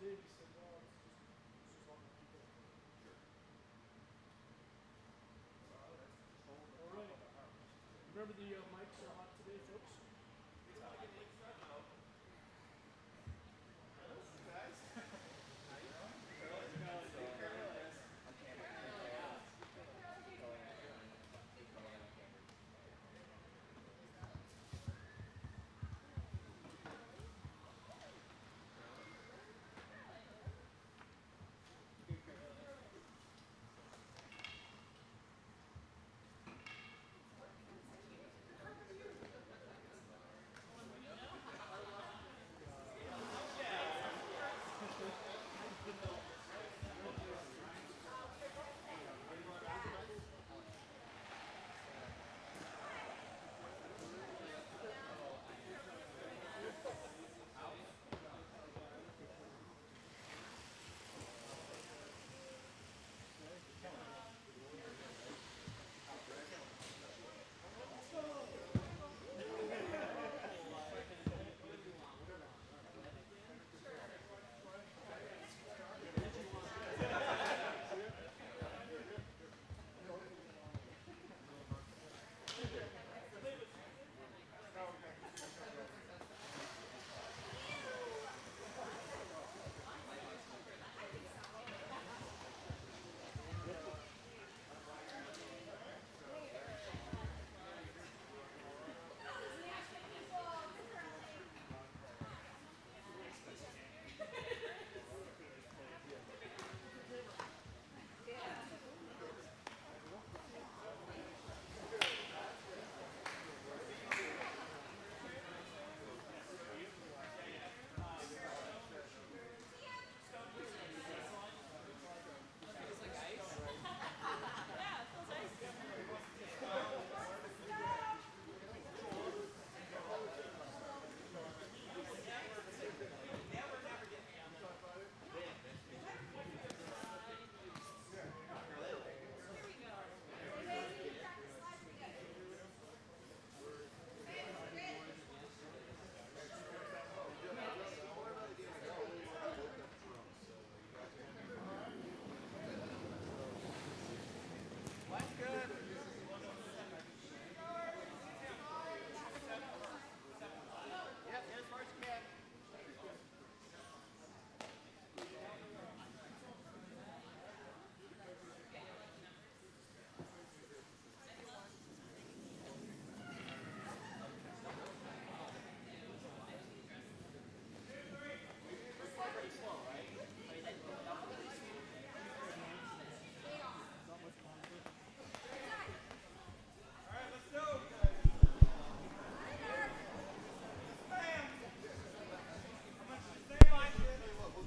did. He said, well, it's just all the people. All right. Remember the mics are hot today, folks?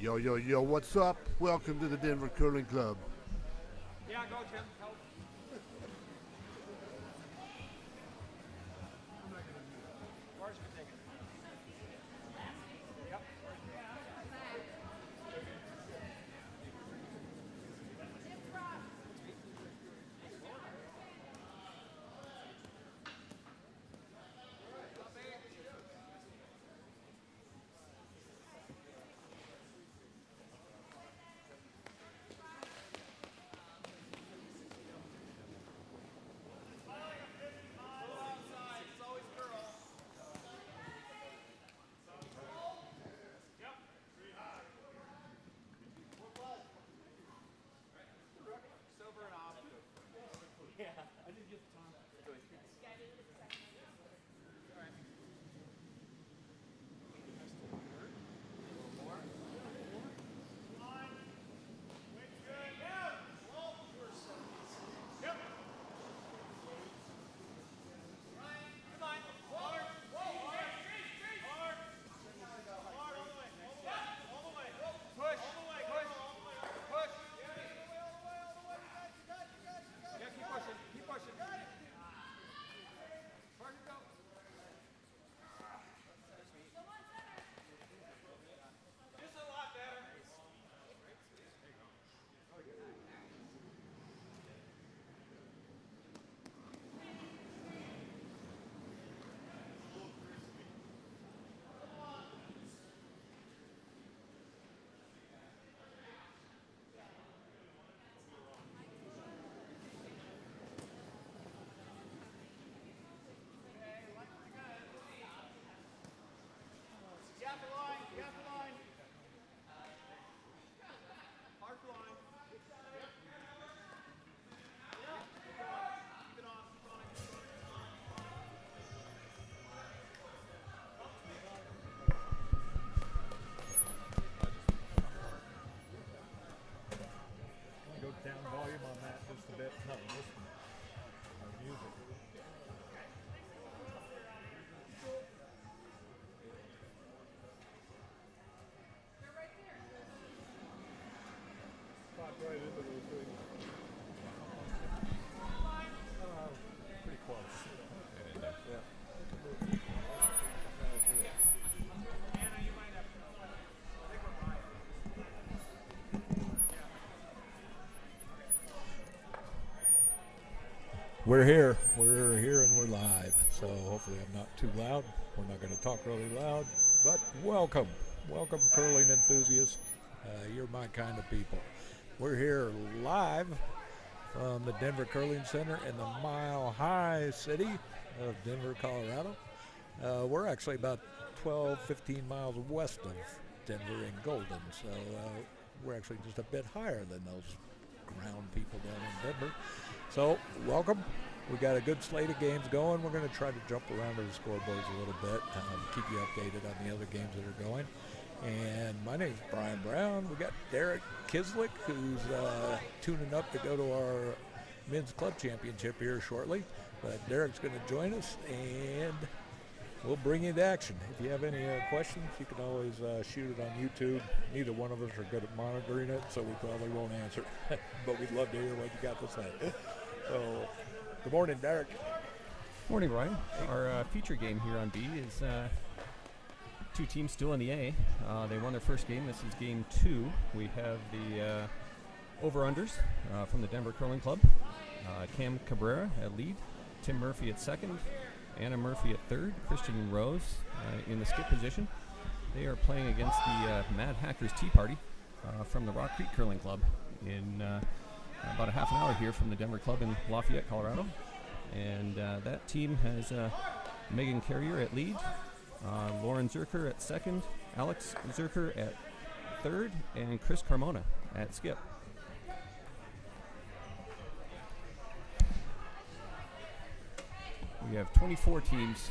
Yo, yo, yo, what's up? Welcome to the Denver Curling Club. Yeah, go, Tim. Help. Lars can take it. Yep. We're here, and we're live. So hopefully I'm not too loud. We're not going to talk really loud, but welcome curling enthusiasts. You're my kind of people. We're here live from the Denver Curling Center in the Mile High city of Denver, Colorado. We're actually about 12, 15 miles west of Denver in Golden, so we're actually just a bit higher than those ground people down in Denver. So, welcome. We got a good slate of games going. We're going to try to jump around to the scoreboards a little bit, keep you updated on the other games that are going. And my name's Brian Brown. We got Derek Kislick, who's tuning up to go to our men's club championship here shortly. But Derek's going to join us, and we'll bring you to action. If you have any questions, you can always shoot it on YouTube. Neither one of us are good at monitoring it, so we probably won't answer. But we'd love to hear what you got to say. So, good morning, Derek. Morning, Ryan. Our feature game here on B is two teams still in the A. They won their first game. This is game 2. We have the over-unders from the Denver Curling Club. Cam Cabrera at lead, Tim Murphy at second, Anna Murphy at third, Christian Rose in the skip position. They are playing against the Mad Hackers Tea Party from the Rock Creek Curling Club in about a half an hour here from the Denver Club in Lafayette, Colorado. And that team has Megan Carrier at lead, Lauren Zerker at second, Alex Zerker at third, and Chris Carmona at skip. We have 24 teams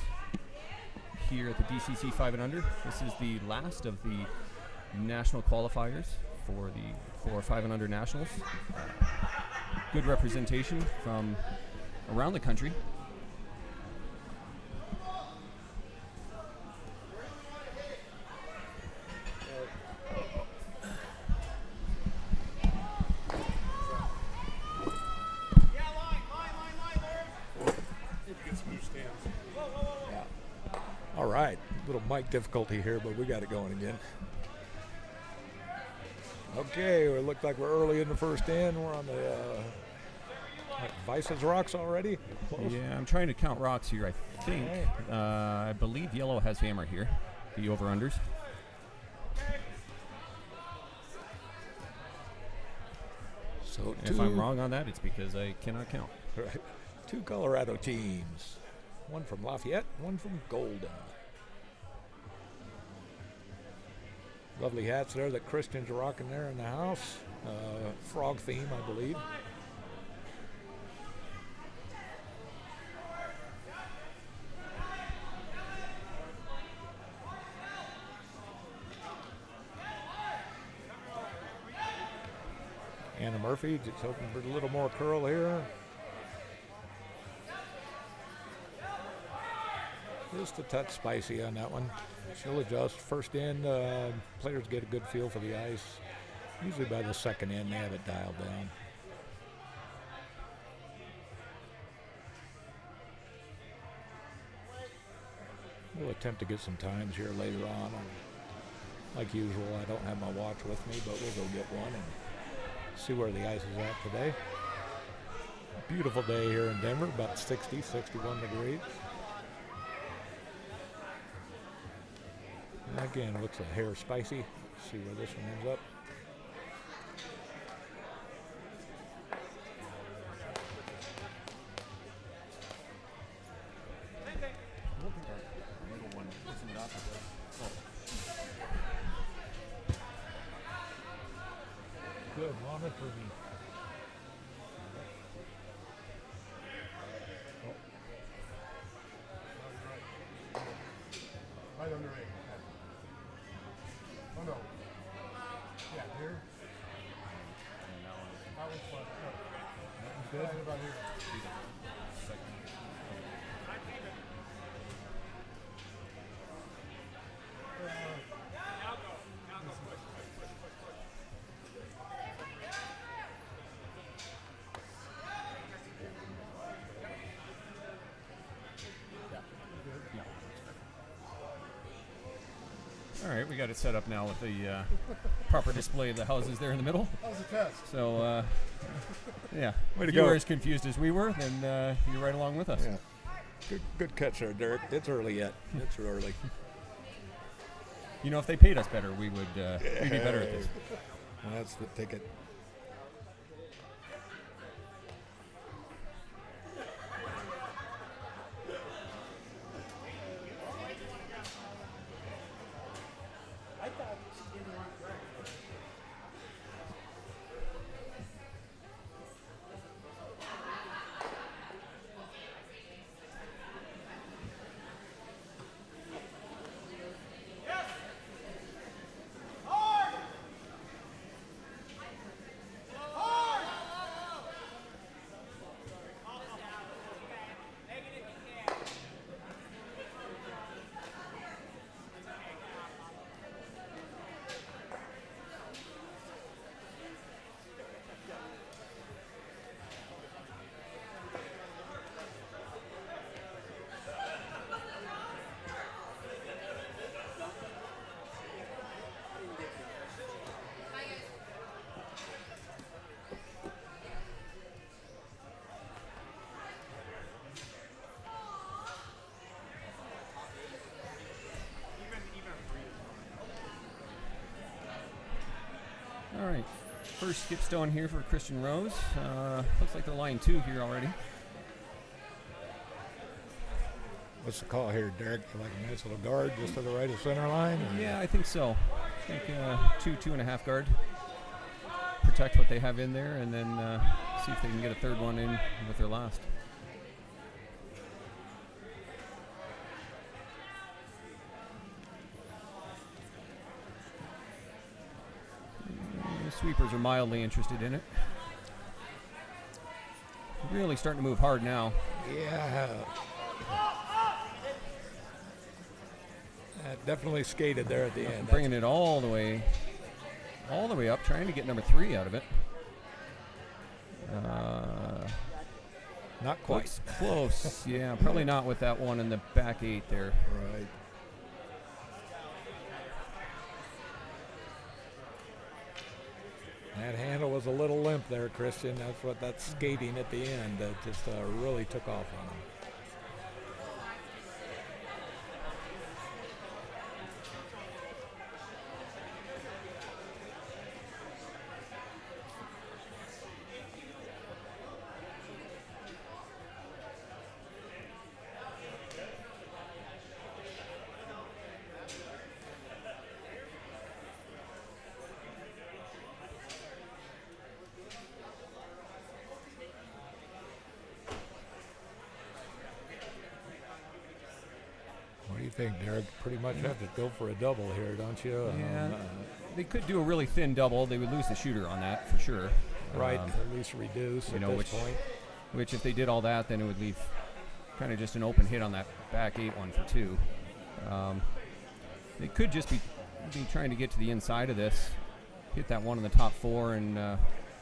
here at the DCC 5 and under. This is the last of the national qualifiers for the 5 and under nationals. Good representation from around the country. All right, little mic difficulty here, but we got it going again. Okay, it looked like we're early in the first end. We're on the Vice's rocks already. Close. Yeah, I'm trying to count rocks here. I think, I believe yellow has hammer here, the over-unders. So if I'm wrong on that, it's because I cannot count. Right. 2 Colorado teams. One from Lafayette, one from Golden. Lovely hats there that Christian's rocking there in the house. Frog theme, I believe. Anna Murphy just hoping for a little more curl here. Just a touch spicy on that one. She'll adjust. First end, players get a good feel for the ice. Usually by the second end, they have it dialed down. We'll attempt to get some times here later on. Like usual, I don't have my watch with me, but we'll go get one and see where the ice is at today. Beautiful day here in Denver, about 60, 61 degrees. And again, it looks a hair spicy. See where this one ends up. Good, monitor me. Right under 8. Oh no. Yeah, here. That was fun. That was good. Right about here. All right, We got it set up now with the proper display of the houses there in the middle. That was a test. So, yeah. Way to if you go. were as confused as we were, then you're right along with us. Yeah. Good catch there, Derek. It's early yet. It's early. You know, if they paid us better, we'd be better at this. That's the ticket. All right. First skip stone here for Christian Rose. Looks like they're line 2 here already. What's the call here, Derek? You like a nice little guard just to the right of center line? Or? Yeah, I think so. I think 2.5 guard. Protect what they have in there, and then see if they can get a third one in with their last. The sweepers are mildly interested in it. Really starting to move hard now. Yeah. Definitely skated there at the end. Bringing it all the way up, trying to get number 3 out of it. Not quite. Looks close. Yeah, probably not with that one in the back 8 there. Right. That handle was a little limp there, Christian. That's what that skating at the end just really took off on him. What do you think, Derek? Pretty much have to go for a double here, don't you? Yeah. They could do a really thin double. They would lose the shooter on that for sure. Right, at least reduce at this point. Which if they did all that, then it would leave kind of just an open hit on that back 8 one for 2. They could just be trying to get to the inside of this, hit that one in the top 4, and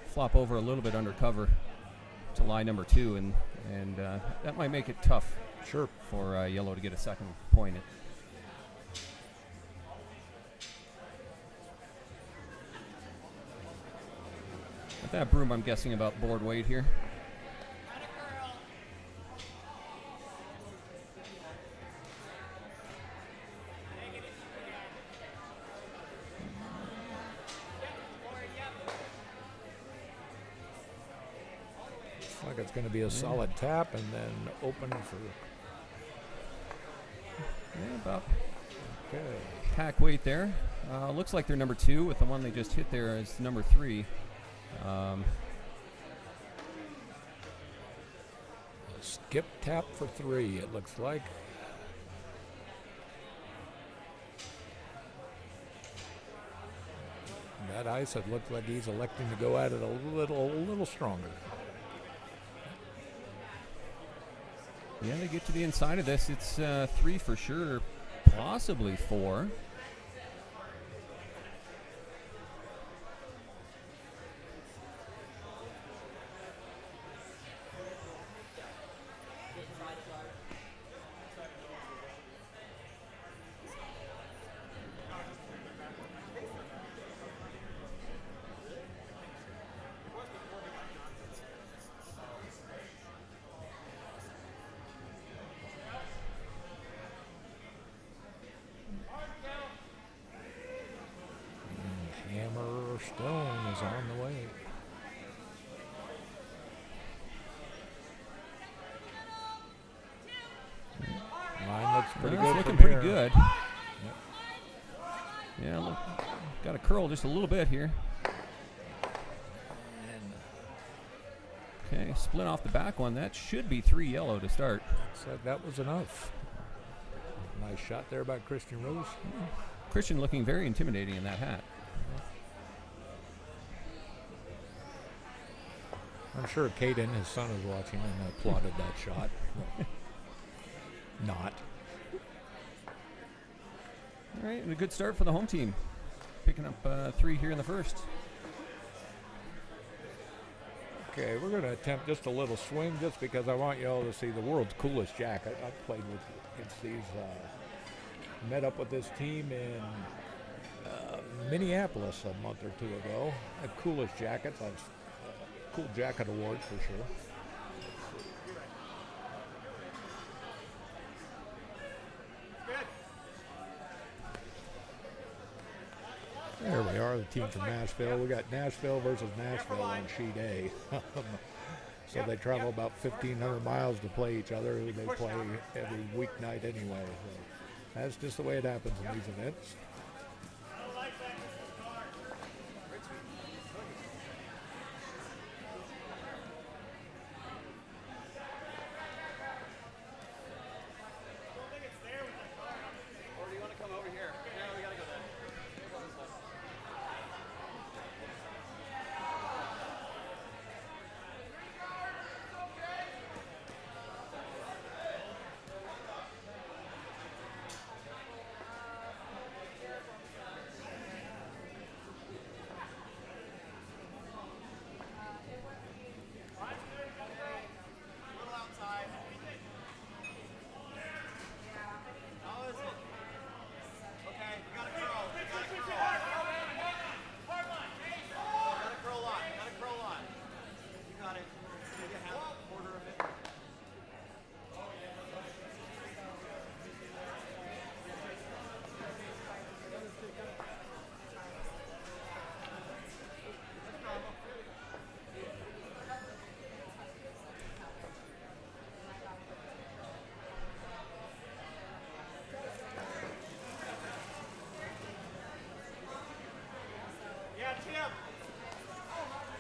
flop over a little bit under cover to line number 2, and that might make it tough. Sure. For Yellow to get a second point. With that broom, I'm guessing about board weight here. Looks like it's going to be a solid tap and then open for... Yeah, about Okay. pack weight there. Looks like they're number 2 with the one they just hit there as number 3. A skip tap for 3, it looks like. That ice, it looks like he's electing to go at it a little stronger. Yeah, they get to the inside of this. It's 3 for sure, possibly 4. Stone is on the way. Line looks pretty good. Looking from pretty here. good. Yep. Yeah, look, got to curl just a little bit here. Okay, split off the back one. That should be 3 yellow to start. Said that was enough. Nice shot there by Christian Rose. Christian looking very intimidating in that hat. I'm sure Caden, his son, is watching and applauded that shot. Not. All right, and a good start for the home team. Picking up 3 here in the first. Okay, we're going to attempt just a little swing just because I want you all to see the world's coolest jacket. I've played against these, met up with this team in Minneapolis a month or two ago. The coolest jackets. Cool jacket award for sure. There we are, the team from Nashville. We got Nashville versus Nashville on sheet A. So they travel about 1,500 miles to play each other. They play every weeknight anyway. So that's just the way it happens in these events.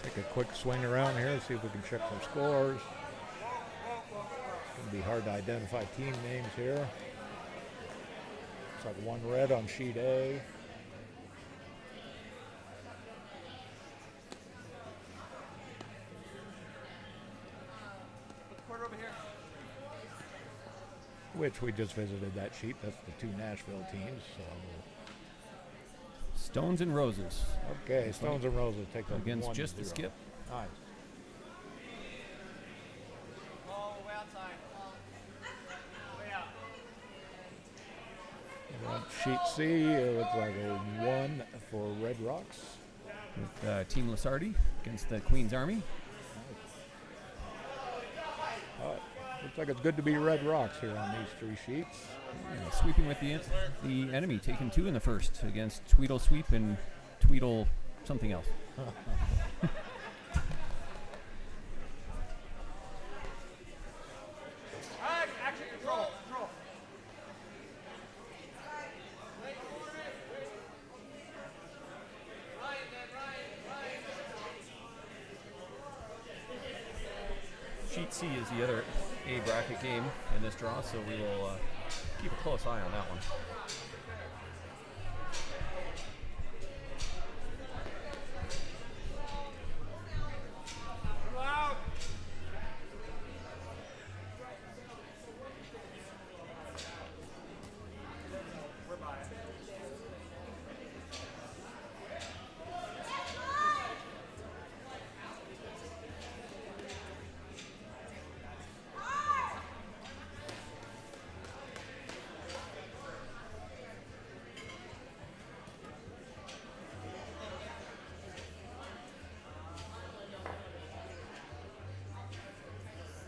Take a quick swing around here, see if we can check some scores. It's going to be hard to identify team names here. Looks like 1 red on sheet A. Which we just visited that sheet. That's the 2 Nashville teams. So Stones and Roses. okay, Stones and Roses take them Against 1-0. just the skip. Nice. Way outside. Way out. And on sheet C, it looks like a 1 for Red Rocks. With Team Lasardi against the Queen's Army. Looks like it's good to be Red Rocks here on these 3 sheets. Yeah, sweeping with the enemy, taking 2 in the first against Tweedle Sweep and Tweedle something else. Action control. Control. Sheet C is the other A bracket game in this draw, so we will keep a close eye on that one. Loud. We're by it.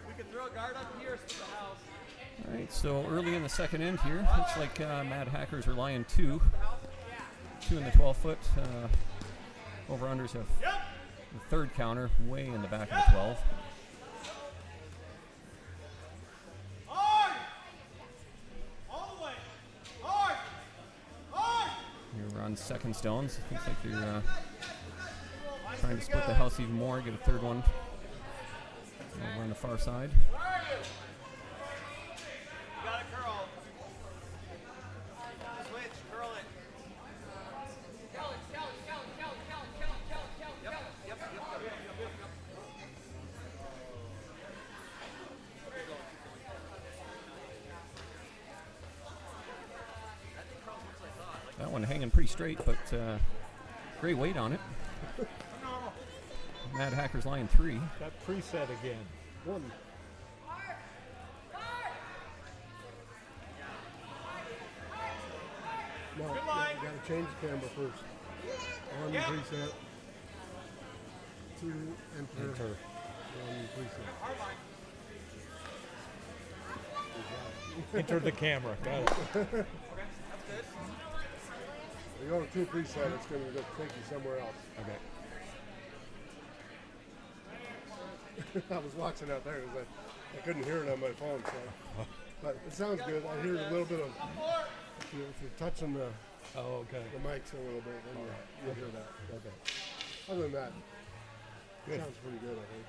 We can throw a guard up here, split the house. All right, so early in the second end here, looks like Mad Hackers are lying 2 in the 12-foot. Over-unders have the third counter way in the back of the 12. You're on second stones. Looks like you're trying to split the house even more, get a third one over on the far side. Got a curl. Switch, curl it. That one hanging pretty straight, but great weight on it. Mad Hacker's line 3. Got preset again. 1. No, you gotta change the camera first. 1 preset. 2 enter. 1 preset. Enter the camera. Got it. You go to 2 preset, it's gonna go take you somewhere else. Okay. I was watching out there because I couldn't hear it on my phone, so. But it sounds good. I hear a little bit of, if you're touching the mics a little bit, then you'll hear that. Okay. Other than that, it sounds pretty good, I think.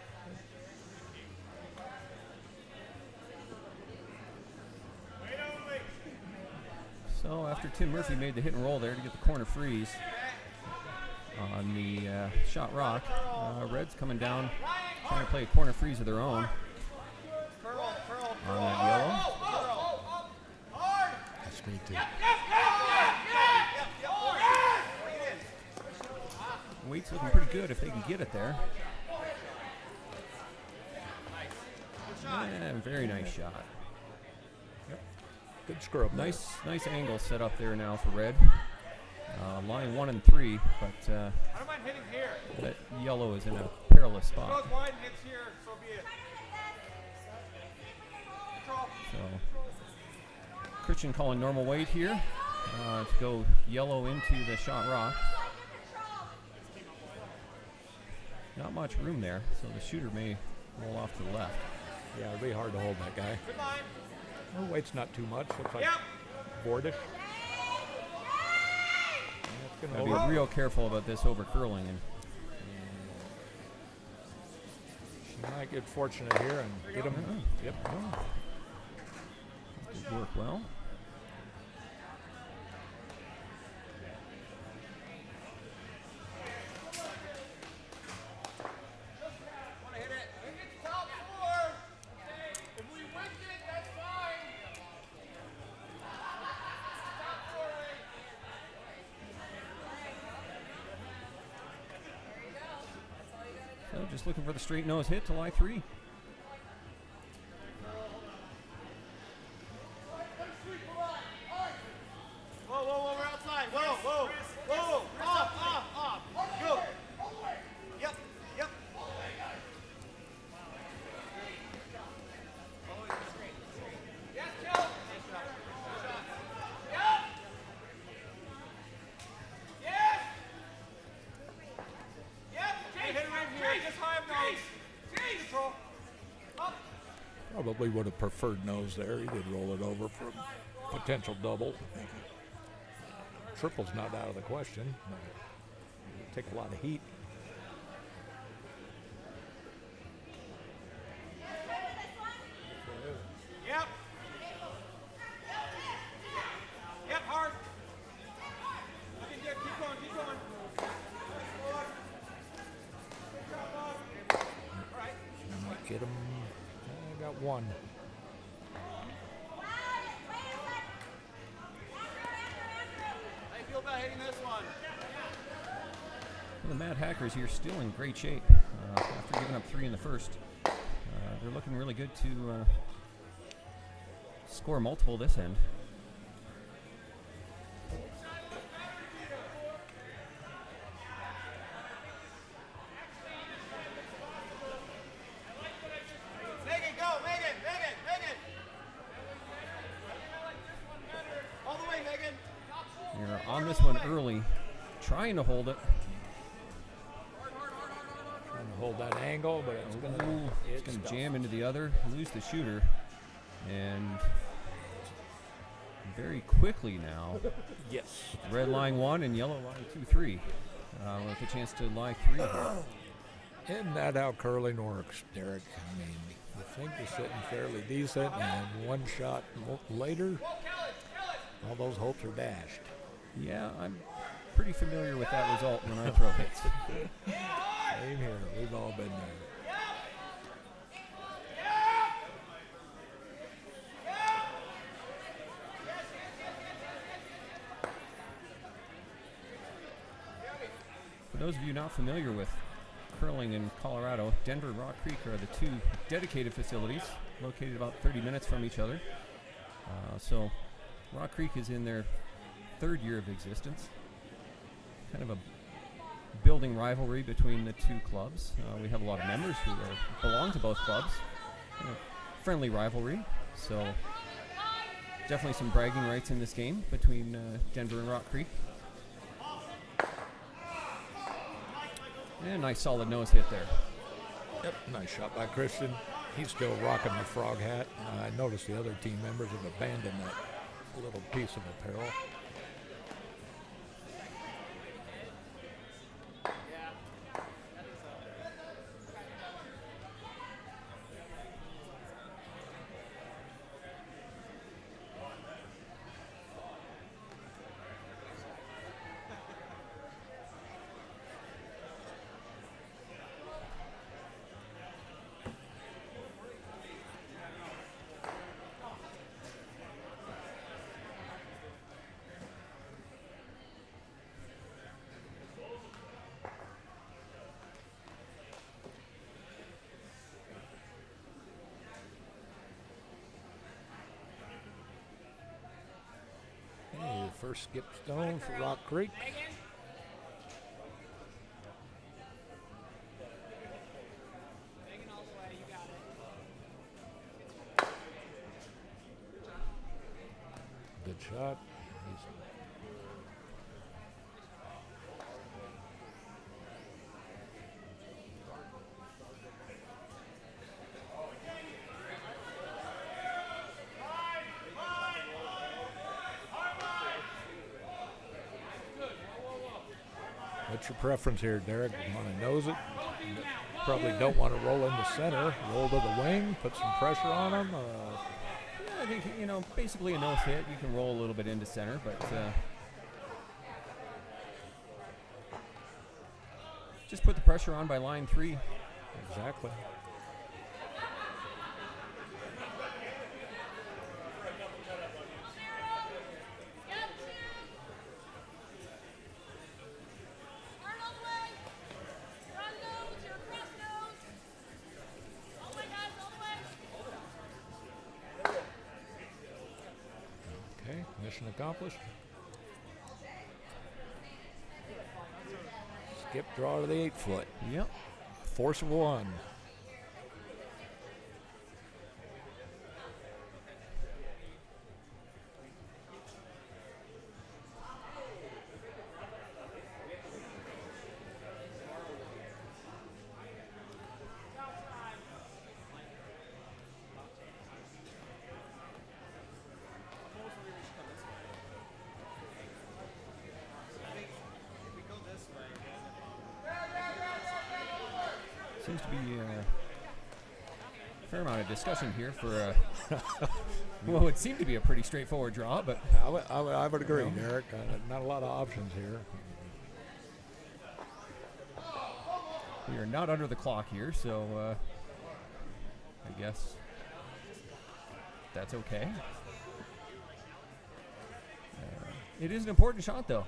So after Tim Murphy made the hit and roll there to get the corner freeze on the shot rock, Reds coming down, trying to play a corner freeze of their own on that yellow. That's me too. Weight's looking pretty good if they can get it there. Yeah, very nice shot. Good scrub. Nice angle set up there now for Red. Line 1 and 3, but I don't mind hitting here. that yellow is in a perilous spot. Goes wide and hits here, so be it. Control. So Christian calling normal weight here to go yellow into the shot rock. Not much room there, so the shooter may roll off to the left. Yeah, it'll be hard to hold that guy. Good line. Well, weight's not too much. Looks like Yep. boardish. Gotta be real careful about this over curling, and She might get fortunate here and get him. Yep. did work well. Want to hit it? I think it's top 4. If we win it, that's fine. Top 4, right? So just looking for the straight nose hit to lie 3. Whoa, we're outside. Whoa. Off. Go. Yep. Yes, Kel. Yep. Yes. Yep. Hit it right here. Just high up nose. Control. Up. Probably would have preferred nose there. He did roll it over for a potential double. Triple's not out of the question. It'll take a lot of heat. Yep. Yep, hard. Looking good. Keep going. All right. Get him. I got 1. How you feel about hitting this one? Well, the Mad Hackers here still in great shape after giving up 3 in the first. They're looking really good to score multiple this end. Megan, go! Megan! All the way, Megan! You're on this one early, trying to hold it. hold that angle, but it's going to jam into the other, lose the shooter, and very quickly now. Yes. Red line 1 and yellow line 2-3. With a chance to lie 3 here. Isn't that how curling works, Derek? I mean, you think you're sitting fairly decent, and one shot later, all those hopes are dashed. Yeah, I'm pretty familiar with that result when I throw hits. Same here. We've all been there. For those of you not familiar with curling in Colorado, Denver and Rock Creek are the 2 dedicated facilities located about 30 minutes from each other. So Rock Creek is in their 3rd year of existence. Kind of a building rivalry between the 2 clubs. We have a lot of members who belong to both clubs. Friendly rivalry. So definitely some bragging rights in this game between Denver and Rock Creek. And a nice solid nose hit there. Yep, nice shot by Christian. He's still rocking the frog hat. I noticed the other team members have abandoned that little piece of apparel. First skip stone for Rock Creek. Good shot. What's your preference here, Derek? You want to nose it? Probably don't want to roll in the center. Roll to the wing, put some pressure on them. Yeah, I think, basically a nose hit. You can roll a little bit into center, but just put the pressure on by line 3. Exactly. Mission accomplished. Skip draw to the 8-foot. Yep. Force of 1. Seems to be a fair amount of discussion here for what would seem to be a pretty straightforward draw, but I would agree, Derek. Not a lot of options here. We are not under the clock here, so I guess that's okay. It is an important shot, though.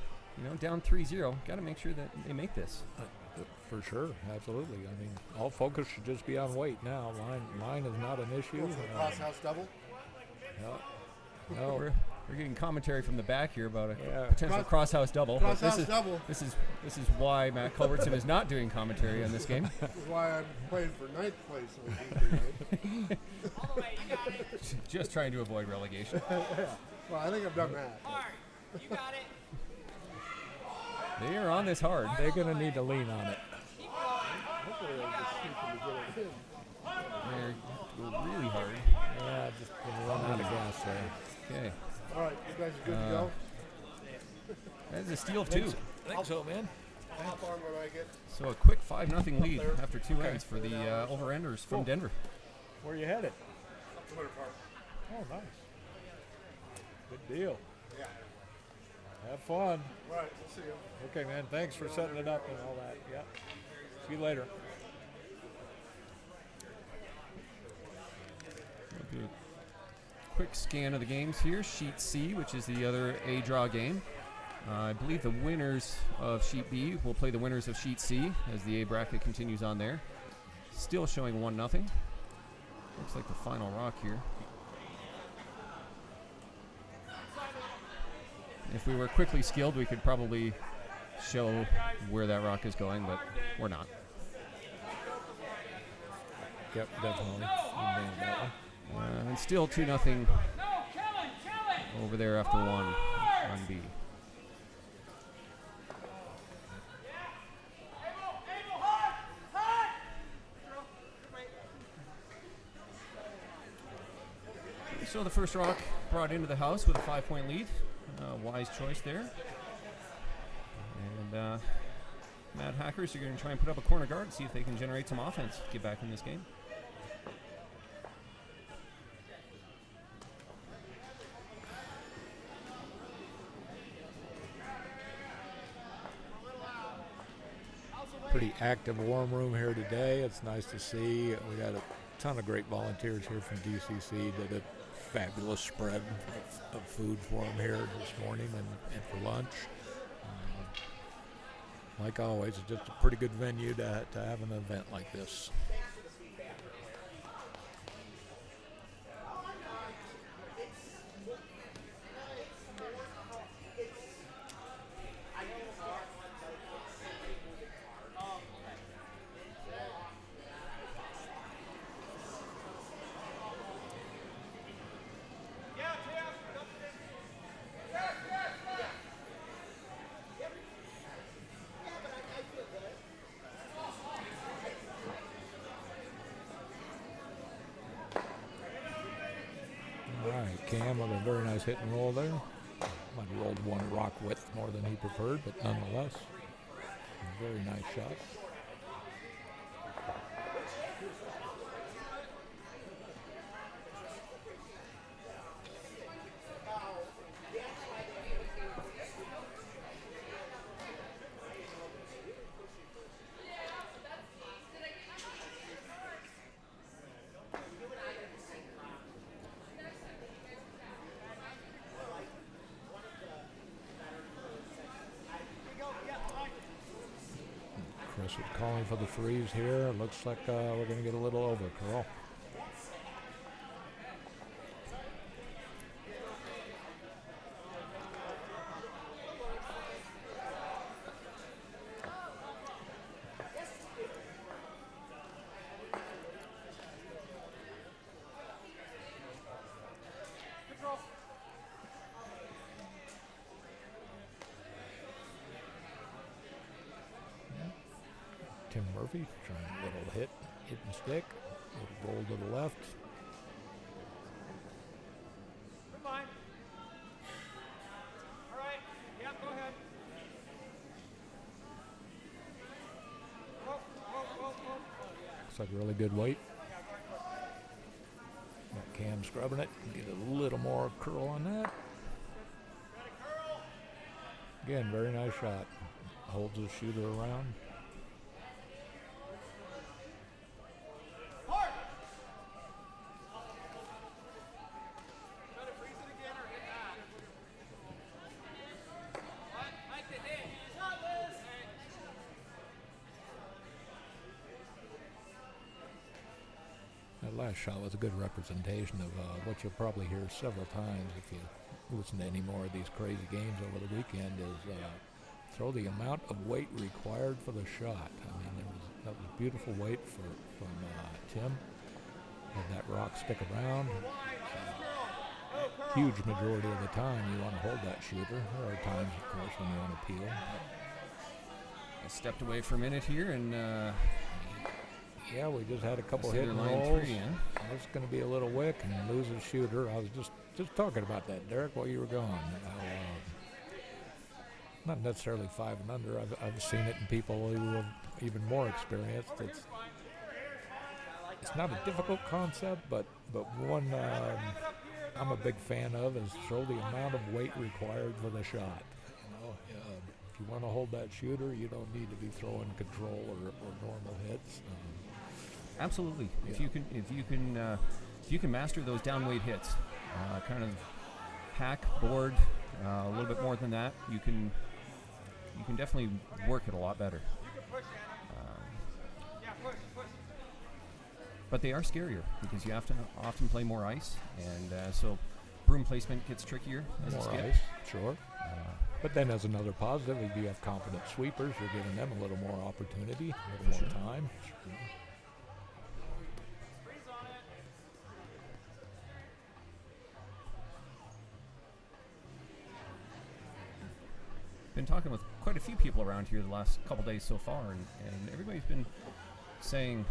Down 3-0. Got to make sure that they make this. For sure, absolutely. I mean, all focus should just be on weight now. Line is not an issue. Cross-house double? No. We're getting commentary from the back here about a potential cross-house double. Cross-house double. This is why Matt Culbertson is not doing commentary on this game. This is why I'm playing for 9th place on Tuesday night. All the way, you got it. Just trying to avoid relegation. Well, I think I've done that. Hard. You got it. They are on this hard. They're going to need to lean on it. Keep going. They're just sneaking to get it in. They're go really hard. Yeah, just gonna run out of gas there. Okay. All right, you guys are good to go? That's a steal of 2. I think so, man. Hop on when I get. So a quick 5-0 lead after 2 ends for the over-enders from Denver. Where you headed? Up to Winter Park. Oh, nice. Good deal. Yeah. Have fun. All right, we'll see you. Okay, man. Thanks for setting it up and all that. Yep. See you later. We'll do a quick scan of the games here. Sheet C, which is the other A draw game. I believe the winners of Sheet B will play the winners of Sheet C as the A bracket continues on there. Still showing 1-0. Looks like the final rock here. If we were quickly skilled, we could probably show where that rock is going, but we're not. Yep, definitely. You nailed that one. And still 2-0 over there after 1 on B. So the first rock brought into the house with a 5-point lead. Wise choice there. And Mad Hackers are going to try and put up a corner guard and see if they can generate some offense, get back in this game. Pretty active warm room here today. It's nice to see. We got a ton of great volunteers here from DCC. Did a fabulous spread of food for them here this morning and for lunch. Like always, it's just a pretty good venue to have an event like this. Cam with a very nice hit and roll there. Might have rolled one rock width more than he preferred, but nonetheless, a very nice shot. Chris is calling for the freeze here. It looks like we're going to get a little overcurl. Tim Murphy trying a little hit and stick, a little roll to the left. Good line. All right. Yep, go ahead. Looks like a really good weight. Got Cam scrubbing it. Get a little more curl on that. Again, very nice shot. Holds his shooter around. That last shot was a good representation of what you'll probably hear several times if you listen to any more of these crazy games over the weekend is throw the amount of weight required for the shot. I mean, that was beautiful weight from Tim. Had that rock stick around. Huge majority of the time you want to hold that shooter. There are times, of course, when you want to peel. I stepped away for a minute here and Yeah, we just had a couple So hit they're and line rolls. 3 in. It's going to be a little wick and lose a shooter. I was just talking about that, Derek, while you were gone. Not necessarily 5 and under. I've seen it in people who have even more experienced. It's not a difficult concept, but one I'm a big fan of is show the amount of weight required for the shot. If you want to hold that shooter, you don't need to be throwing control or normal hits. Absolutely. Yeah. If you can master those down weight hits, kind of hack, board, a little bit more than that, you can definitely work it a lot better. But they are scarier because you have to often play more ice, and so broom placement gets trickier as More a skip. ice, sure. But then as another positive, if you have confident sweepers, you're giving them a little more opportunity, a little more time. Been talking with quite a few people around here the last couple days so far, and everybody's been saying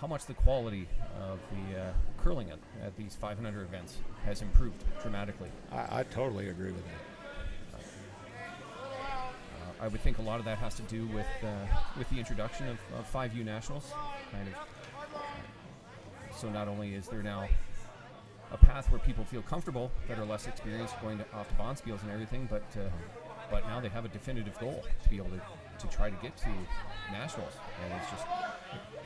how much the quality of the curling at these 500 events has improved dramatically. I totally agree with that. I would think a lot of that has to do with the introduction of 5U Nationals, kind of. So not only is there now a path where people feel comfortable that are less experienced going off to Bonspiels and everything, but now they have a definitive goal to be able to try to get to Nationals, and it's just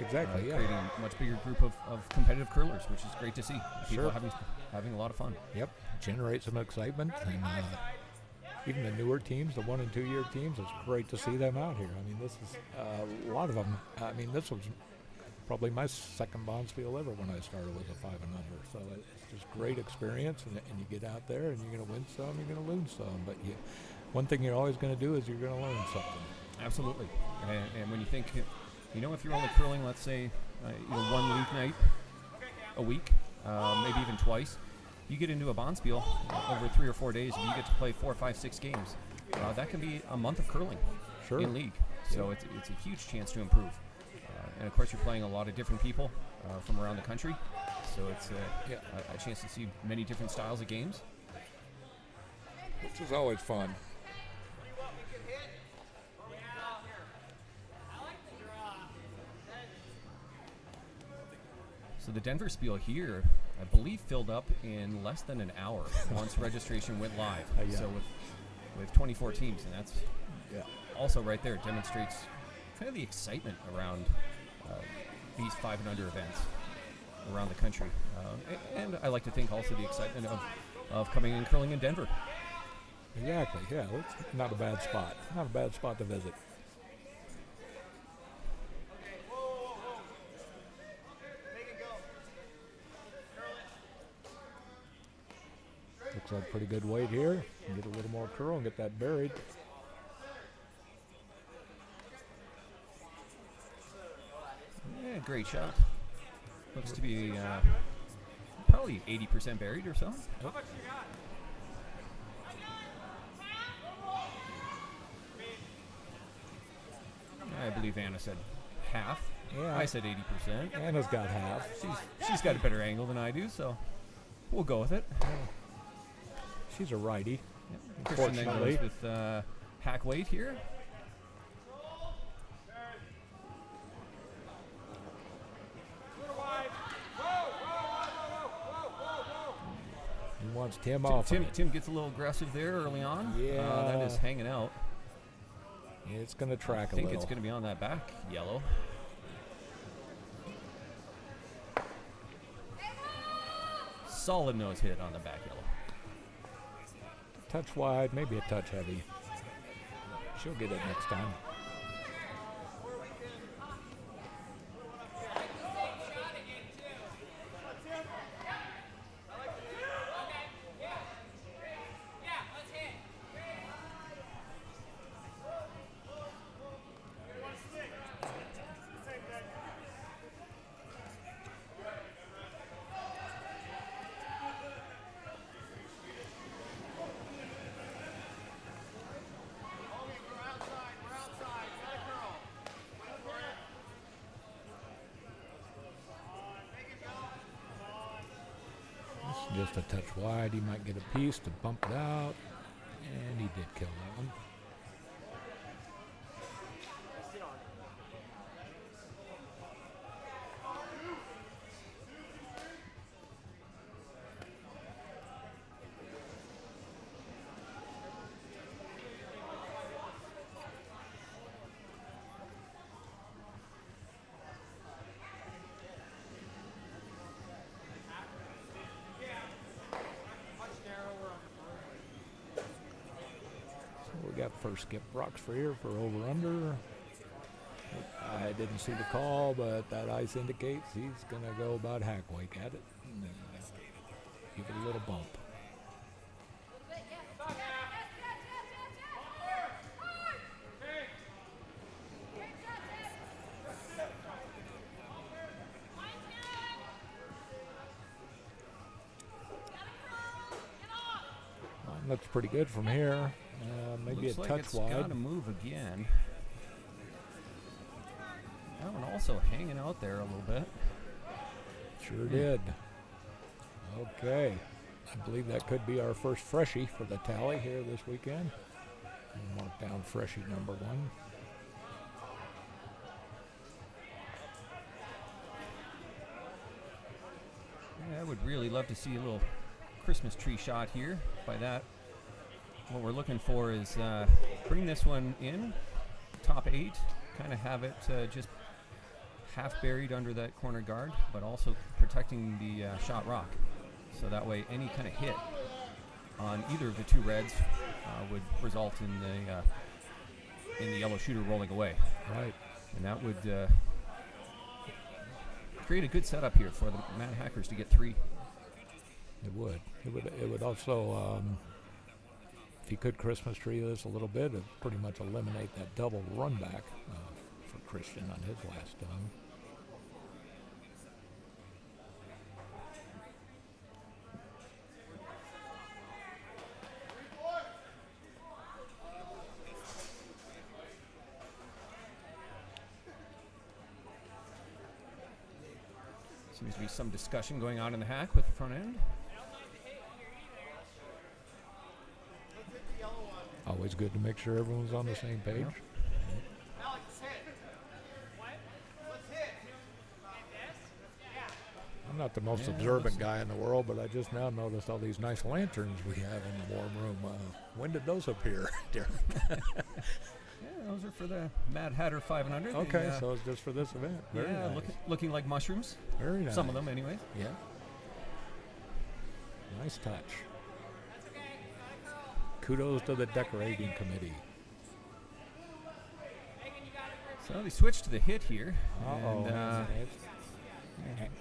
Exactly, yeah. creating a much bigger group of competitive curlers, which is great to see. People Sure. having a lot of fun. Yep, generate some excitement, and even the newer teams, the 1 and 2 year teams, it's great to see them out here. I mean, this is a lot of them. I mean, this was probably my second Bonspiel ever when I started with a 5 and under. So it's just great experience, and you get out there and you're going to win some, you're going to lose some. But one thing you're always going to do is you're going to learn something. Absolutely. And when you think, if you're only curling, let's say, one league night a week, maybe even twice, you get into a Bonspiel over 3 or 4 days, and you get to play 4, 5, 6 games. That can be a month of curling in league. So it's a huge chance to improve. And of course, you're playing a lot of different people from around the country. So it's a chance to see many different styles of games. Which is always fun. So the Denver Spiel here, I believe, filled up in less than an hour once registration went live. Yeah. So with 24 teams, and that's also right there demonstrates kind of the excitement around these 5 and under events around the country. And I like to think also the excitement of coming and curling in Denver. Exactly, yeah. It's not a bad spot. Not a bad spot to visit. Looks like pretty good weight here. Get a little more curl and get that buried. Yeah, great shot. Looks to be probably 80% buried or so. I believe Anna said half. Yeah. I said 80%. Anna's got half. She's got a better angle than I do, so we'll go with it. She's a righty. Christian then Fortunately. goes with hack weight here. He wants Tim off. Tim gets a little aggressive there early on. Yeah. That is hanging out. It's going to track I a think little. it's going to be on that back yellow. Solid nose hit on the back yellow. Touch wide, maybe a touch heavy. She'll get it next time. Just a touch wide. He might get a piece to bump it out. And he did kill that one. We got first skip rocks for here for over-under. I didn't see the call, but that ice indicates he's going to go about hack-wake at it. And then give it a little bump. Line looks pretty good from here. Maybe looks a like touch it's wide. Got to move again. That one also hanging out there a little bit. Sure did. Okay. I believe that could be our first freshie for the tally here this weekend. We'll mark down freshie number 1. Yeah, I would really love to see a little Christmas tree shot here. By that, what we're looking for is bring this one in, top 8, kind of have it just half buried under that corner guard, but also protecting the shot rock. So that way any kind of hit on either of the two reds would result in the yellow shooter rolling away. Right. And that would create a good setup here for the Mad Hackers to get 3. It would. It would also, if you could Christmas tree this a little bit, it'd pretty much eliminate that double run back for Christian on his last time. Seems to be some discussion going on in the hack with the front end. Always good to make sure everyone's on the same page. I'm not the most observant guy in the world, but I just now noticed all these nice lanterns we have in the warm room. When did those appear, Derek? Yeah, those are for the Mad Hatter 500. Okay, so it's just for this event. Very yeah, nice. looking like mushrooms. Very nice. Some of them, anyway. Yeah. Nice touch. Kudos to the decorating committee. So they switched to the hit here. Uh-oh. And,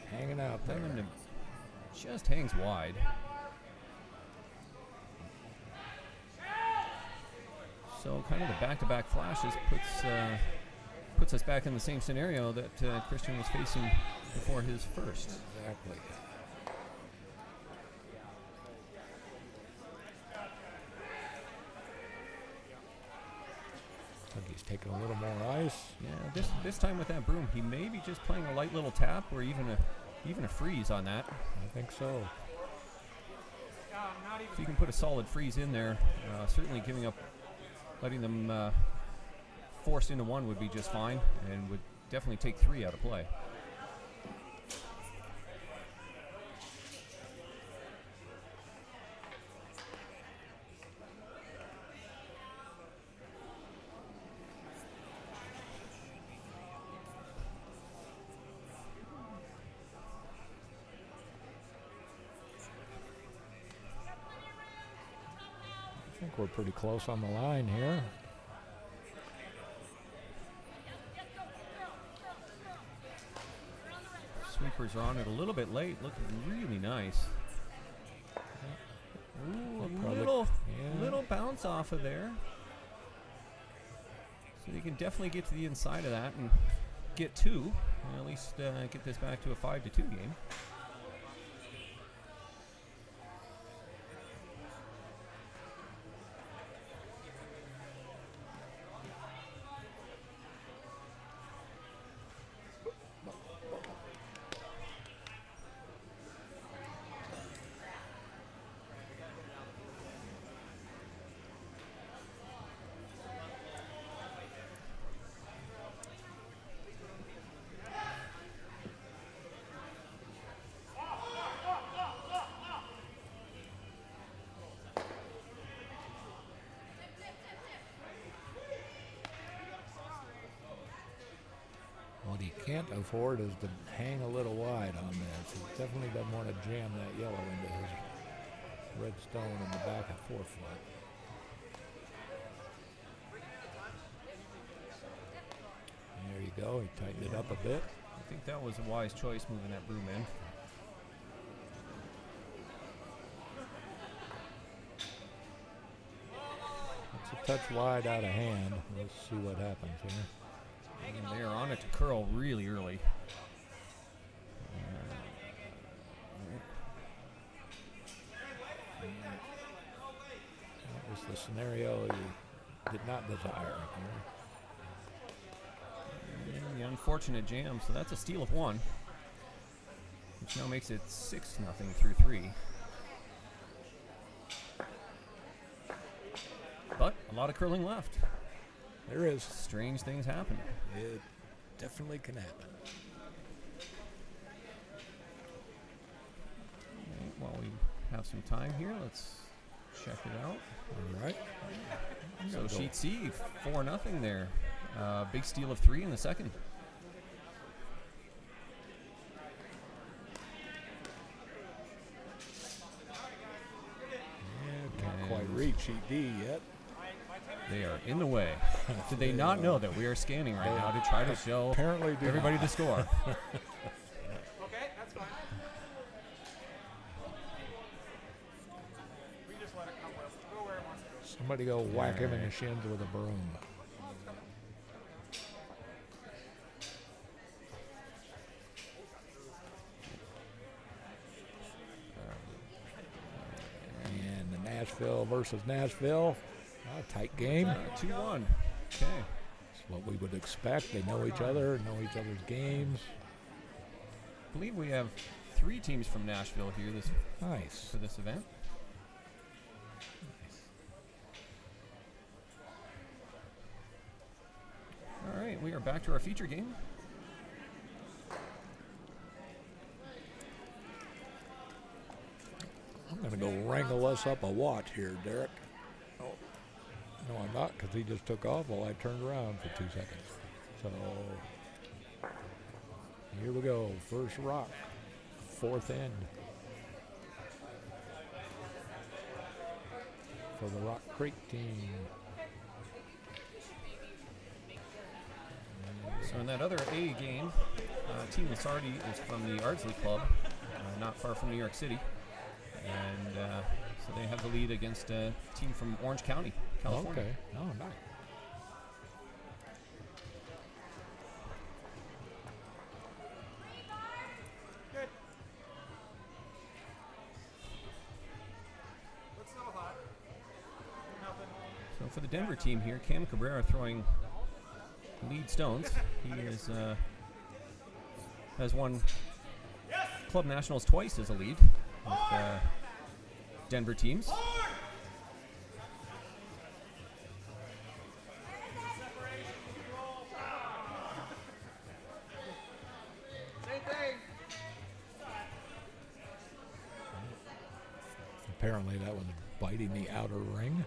hanging out there. Just hangs wide. So kind of the back-to-back flashes puts us back in the same scenario that Christian was facing before his first. Exactly. I think he's taking a little more ice. Yeah, this time with that broom, he may be just playing a light little tap or even a freeze on that. I think so. If you can put a solid freeze in there, certainly letting them forced into 1 would be just fine and would definitely take 3 out of play. I think we're pretty close on the line here. Sweepers are on it a little bit late, looking really nice. Ooh, a little bounce off of there. So you can definitely get to the inside of that and get 2, and at least get this back to a 5-2 game. What he can't afford is to hang a little wide on this. He definitely doesn't want to jam that yellow into his red stone in the back of forefoot. And there you go. He tightened it up a bit. I think that was a wise choice moving that broom in. It's a touch wide out of hand. Let's see what happens here. And they are on it to curl really early. That was the scenario you did not desire. And the unfortunate jam, so that's a steal of 1, which now makes it 6-0 through 3. But a lot of curling left. There is. Strange things happen. It definitely can happen. Right, while we have some time here, let's check it out. All right. So sheet C, 4-0 there. Big steal of 3 in the second. Yeah, can't quite reach sheet D yet. They are in the way. Did they not know that we are scanning right now to try to show Apparently do everybody not. the score? Okay, that's fine. We just let it come with. Go where it wants to go. Somebody go whack him in the shins with a broom. And the Nashville versus Nashville. A tight game. 2-1. Okay. It's what we would expect. They know each other, know each other's games. I believe we have 3 teams from Nashville here Nice. for this event. All right, we are back to our feature game. I'm going to go wrangle us up a watch here, Derek. Oh, no, I'm not, because he just took off while I turned around for 2 seconds. So, here we go. First rock, 4th end. For the Rock Creek team. So in that other A game, Team Lasardi is from the Ardsley Club, not far from New York City. And so they have the lead against a team from Orange County, California. Okay. Oh, nice. Good. What's so hot? Nothing. So for the Denver team here, Cam Cabrera throwing lead stones. He is has won Club Nationals twice as a lead with Denver teams. Same thing. Apparently that was biting the outer ring.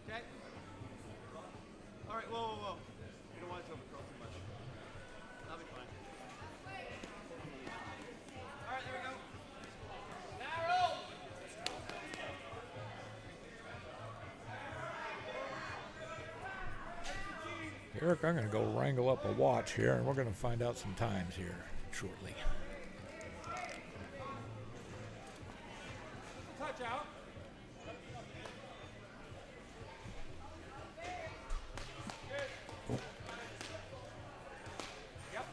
Okay. All right, whoa. You don't want it to overcurl too much. That'll be fine. All right, there we go. Narrow. Eric, I'm going to go wrangle up a watch here, and we're going to find out some times here shortly. Touch out. Yep.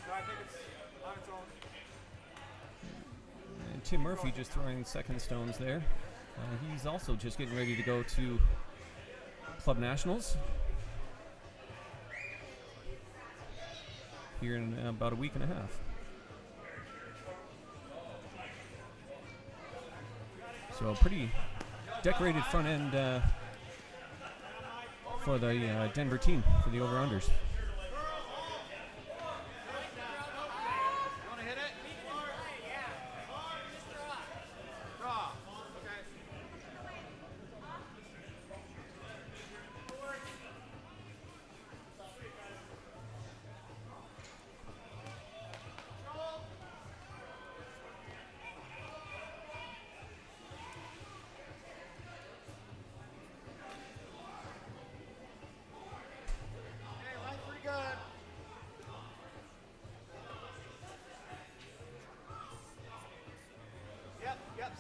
So I think it's on its own. And Tim Murphy just throwing second stones there. He's also just getting ready to go to Club Nationals here in about a week and a half. So a pretty decorated front end for the Denver team for the over-unders.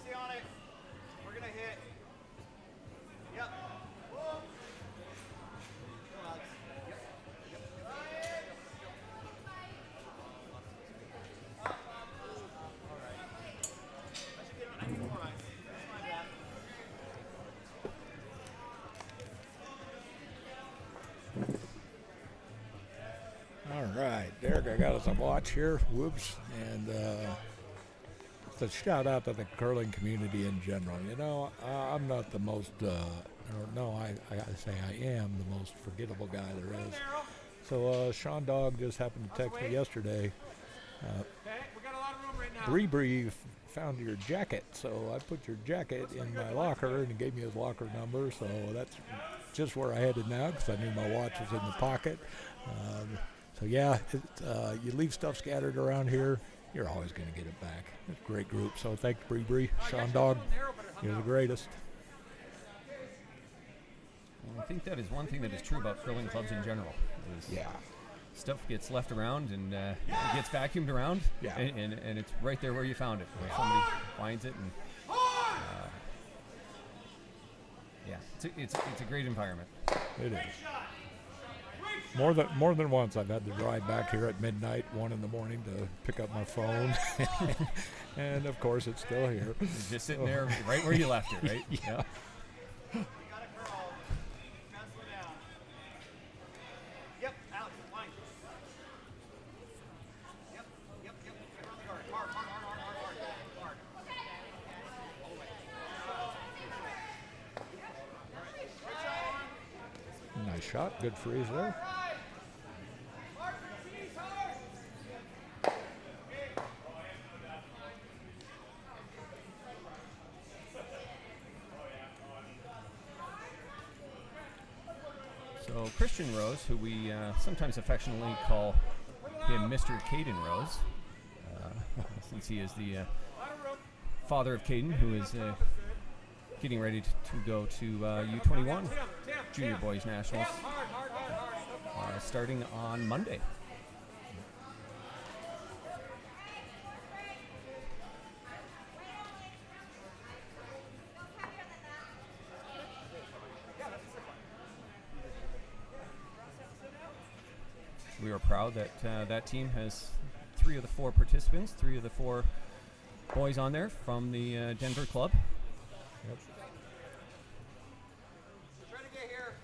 stay on it. We're gonna hit. Yep. Go, lads. Yep. All right. I should get more ice. That's my bad. All right, Derek, I got us a watch here. Whoops. And just a shout out to the curling community in general. You know, I'm not the most, I say I am the most forgettable guy there is. So Sean Dog just happened to text me yesterday. Okay, we got a lot of room right now. Bree found your jacket, so I put your jacket in my locker, and he gave me his locker number, so that's just where I headed now because I knew my watch was in the pocket. So yeah, you leave stuff scattered around here, you're always going to get it back. It's a great group, so thanks Bree, Sean Dog, you're the greatest. Well, I think that is one thing that is true about curling clubs in general. Is stuff gets left around and it gets vacuumed around, and it's right there where you found it. Where somebody finds it, and it's a great environment. It is. More than once I've had to drive back here at midnight, 1 in the morning, to pick up my phone, and of course it's still here. It's just sitting there right where you left it, right? Yeah. Nice shot, good freeze there. So Christian Rose, who we sometimes affectionately call him Mr. Caden Rose, since he is the father of Caden, who is getting ready to go to U21 Junior Boys Nationals starting on Monday. We are proud that that team has 3 of the 4 participants, 3 of the 4 boys on there from the Denver club. Yep.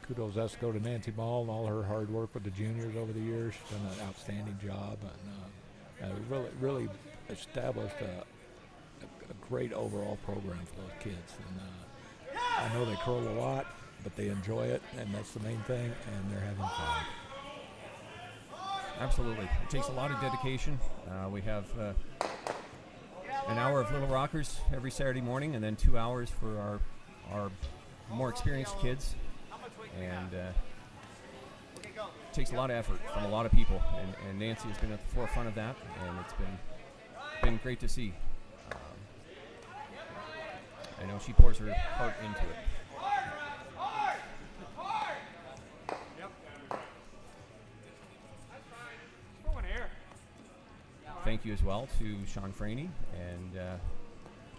Kudos has to go to Nancy Ball and all her hard work with the juniors over the years. She's done an outstanding job, and really established a great overall program for those kids. And I know they curl a lot, but they enjoy it, and that's the main thing, and they're having fun. Absolutely. It takes a lot of dedication. We have an hour of Little Rockers every Saturday morning, and then 2 hours for our more experienced kids. And it takes a lot of effort from a lot of people, and Nancy has been at the forefront of that, and it's been great to see. I know she pours her heart into it. Thank you as well to Sean Franey and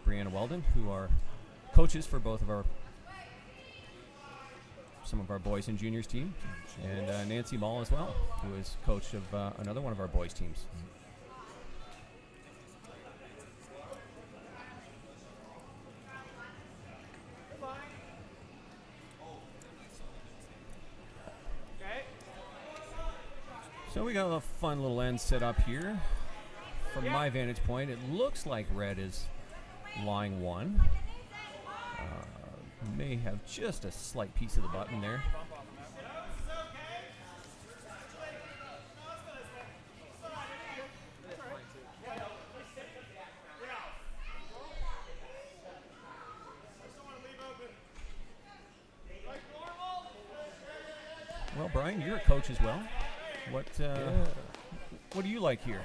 Brianna Weldon, who are coaches for both of some of our boys and juniors team, and Nancy Mall as well, who is coach of another one of our boys teams. So we got a fun little end set up here. From my vantage point, it looks like red is line 1. May have just a slight piece of the button there. Well, Brian, you're a coach as well. What do you like here?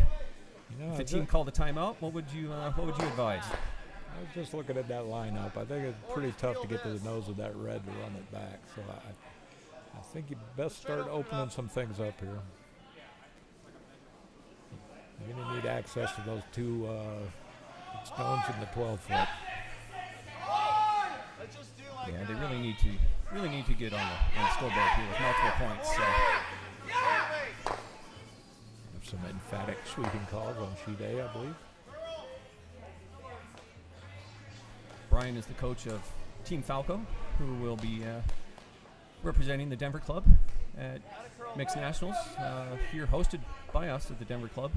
You know, if the team called a timeout, what would you advise? I was just looking at that lineup. I think it's pretty tough to get to the nose of that red to run it back. So I think you best start opening some things up here. You're going to need access to those 2 stones in the 12-foot. Yeah, they really need to get on the scoreboard here with multiple points. So. Some emphatic sweeping calls on sheet A, I believe. Brian is the coach of Team Falco, who will be representing the Denver Club at Mixed Nationals, here hosted by us at the Denver Club,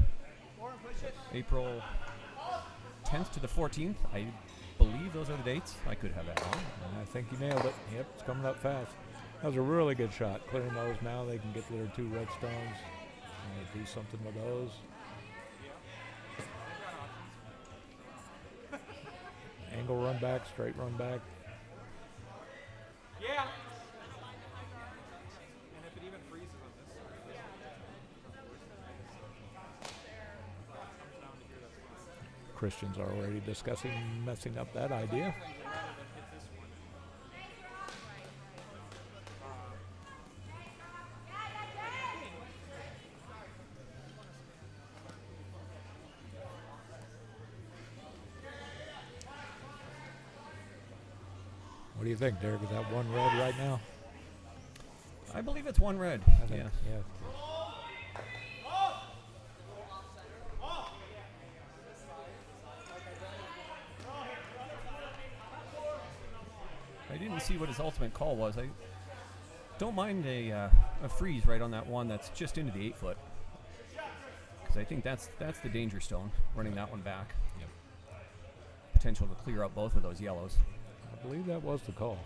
April 10th to the 14th. I believe those are the dates. I could have that wrong. I think you nailed it. Yep, it's coming up fast. That was a really good shot. Clearing those now, they can get to their 2 red stones. Do something with those. Angle run back, straight run back. Yeah. And if it even freezes on this side. Christians are already discussing messing up that idea. What do you think, Derek? Is that 1 red right now? I believe it's 1 red. I think, yeah. I didn't see what his ultimate call was. I don't mind a freeze right on that one that's just into the 8-foot. Because I think that's the danger stone, running that one back. Yep. Potential to clear up both of those yellows. I believe that was the call.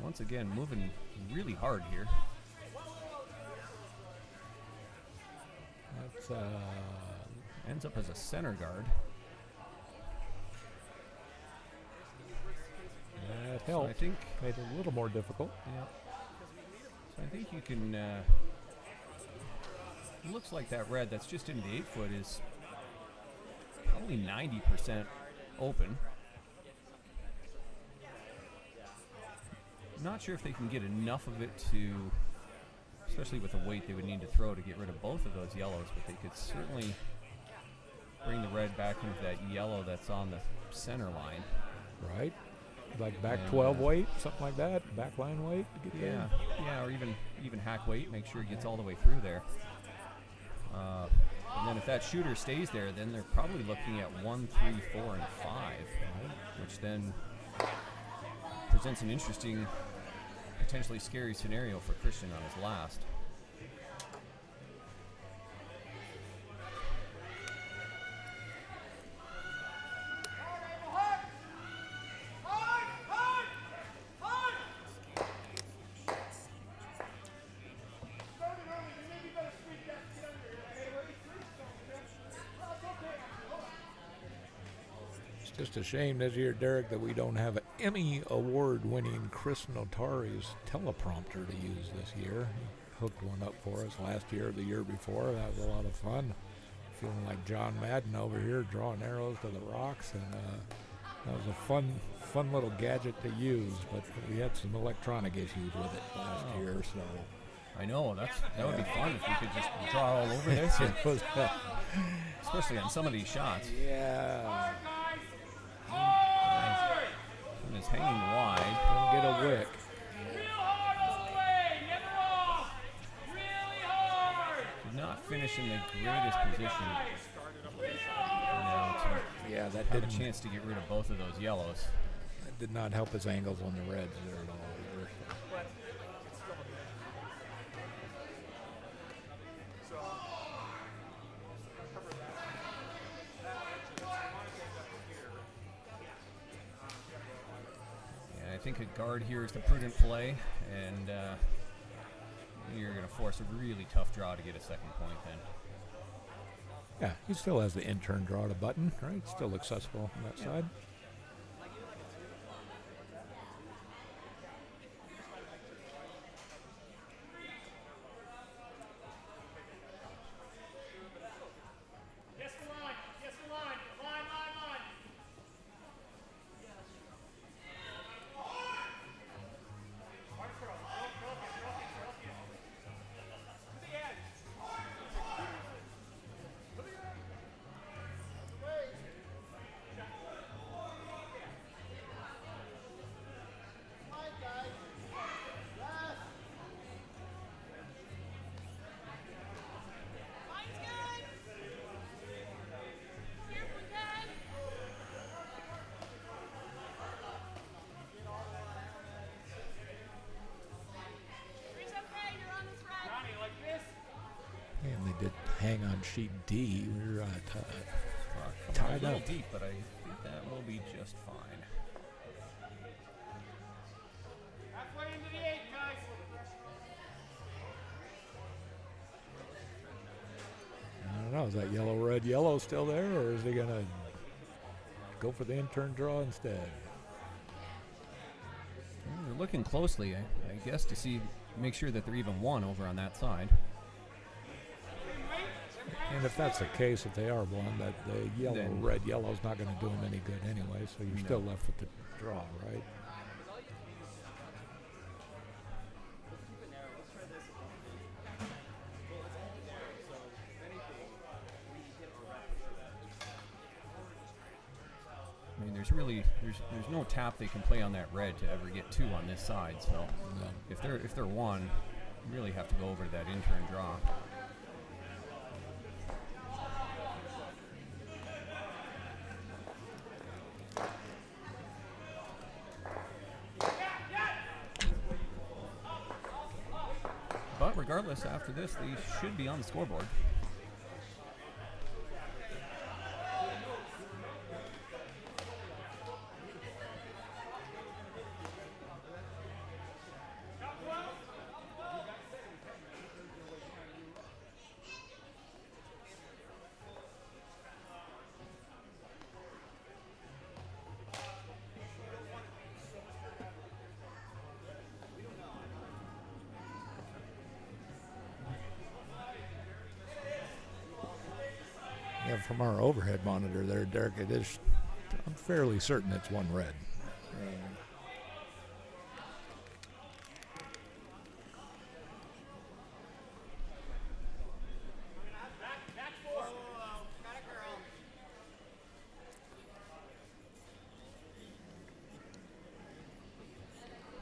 Once again, moving really hard here. That's ends up as a center guard. That So helped. I think, Made it a little more difficult. yeah. So I think you can. Looks like that red that's just into the 8-foot is probably 90% open. Not sure if they can get enough of it to, especially with the weight they would need to throw to get rid of both of those yellows, but they could certainly bring the red back into that yellow that's on the center line. Right? Like back And, 12 weight, something like that. Back line weight to get Yeah, there. yeah, or even hack weight, make sure it gets all the way through there. And then if that shooter stays there, then they're probably looking at 1, 3, 4, and 5, which then presents an interesting, potentially scary scenario for Christian on his last. It's just a shame this year, Derek, that we don't have an Emmy award-winning Chris Notari's teleprompter to use this year. He hooked one up for us last year or the year before. That was a lot of fun. Feeling like John Madden over here drawing arrows to the rocks, and that was a fun little gadget to use, but we had some electronic issues with it last year, so. I know, that would be fun if we could just draw all over this, and especially on some of these shots. Yeah. And it's hanging wide. Couldn't get a wick. Real hard all the way, never off. Really hard. Did not finish in the greatest position. Now Yeah, that to have a didn't, chance to get rid of both of those yellows. that did not help his angles on the reds there at all either. Yeah, I think a guard here is the prudent play, and you're going to force a really tough draw to get a second point then. Yeah, he still has the intern draw to button, right? Still accessible on that side. hang on sheet D. We're A tied little up. deep, but I think that will be just fine. Halfway into the 8, guys. I don't know. Is that yellow, red, yellow still there, or is he going to go for the in-turn draw instead? Well, they're looking closely, I guess, to make sure that they're even one over on that side. And if that's the case, if they are one, that the yellow, Then- red, yellow is not going to do them any good anyway, so you're still left with the draw, right? I mean, there's no tap they can play on that red to ever get 2 on this side. So if they're one, you really have to go over to that in-turn draw. But regardless, after this, they should be on the scoreboard. Yeah, from our overhead monitor there, Derek, I'm fairly certain it's one red.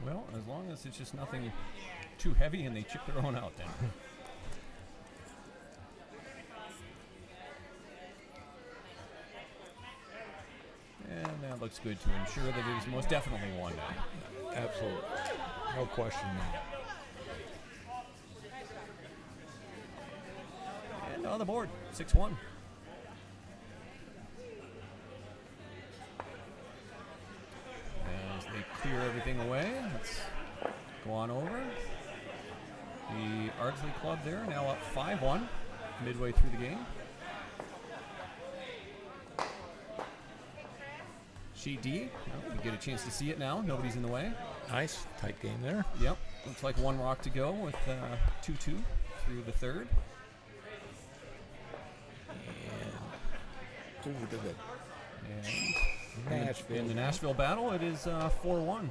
Well, as long as it's just nothing too heavy and they chip their own out then. And that looks good to ensure that it is most definitely one now. Absolutely. No question now. And on the board, 6-1. As they clear everything away, let's go on over. The Ardsley Club there now up 5-1 midway through the game. Sheet D, well, we get a chance to see it now. Nobody's in the way. Nice, tight game there. Yep, looks like one rock to go with 2-2 through the third. And over to the And Nashville. in the Nashville battle, it is 4-1.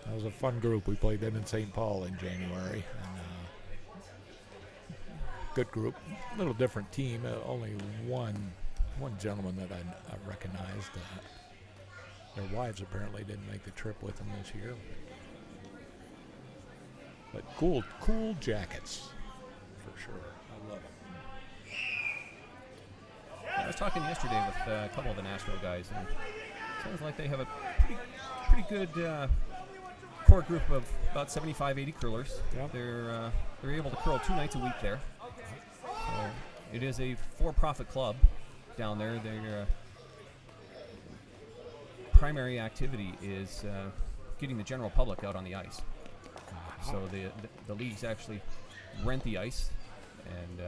That was a fun group. We played them in St. Paul in January. And, good group. A little different team. Only one gentleman that I recognized. Their wives apparently didn't make the trip with them this year. But cool jackets, for sure. I love them. I was talking yesterday with a couple of the Nashville guys, and it sounds like they have a pretty good core group of about 75, 80 curlers. Yep. They're able to curl 2 nights a week there. So it is a for-profit club down there. Their primary activity is getting the general public out on the ice. So the leagues actually rent the ice, and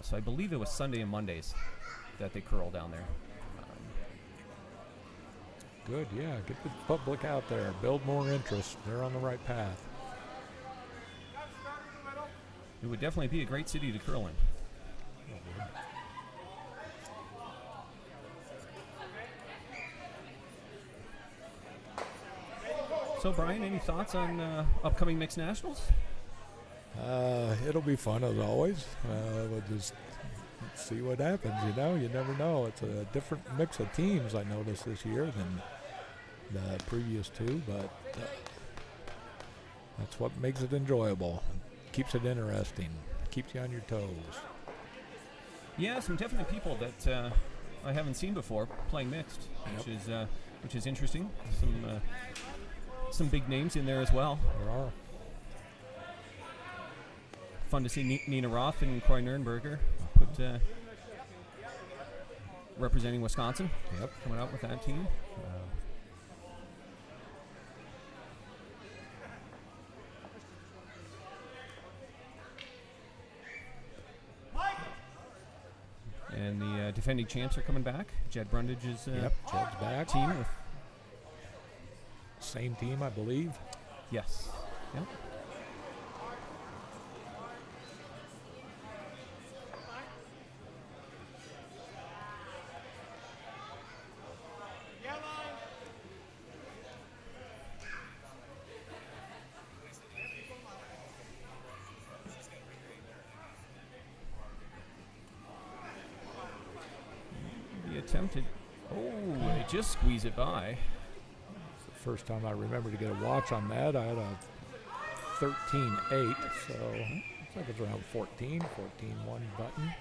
so I believe it was Sunday and Mondays that they curl down there. Good, yeah. Get the public out there. Build more interest. They're on the right path. It would definitely be a great city to curl in. So, Brian, any thoughts on upcoming mixed nationals? It'll be fun as always. We'll just see what happens. You never know. It's a different mix of teams I noticed this year than the previous two, but that's what makes it enjoyable. Keeps it interesting. Keeps you on your toes. Yeah, some definite people that I haven't seen before playing mixed, which is which is interesting. Some big names in there as well. There are. Fun to see Nina Roth and Coy Nurnberger representing Wisconsin. Yep. Coming out with that team. And the defending champs are coming back. Jed Brundage's Jed's back. team. With Same team, I believe. yes. Yep. Attempted. Oh, they just squeeze it by. It's the first time I remember to get a watch on that. I had a 13.8, so looks like it's around 14, 14.1 button.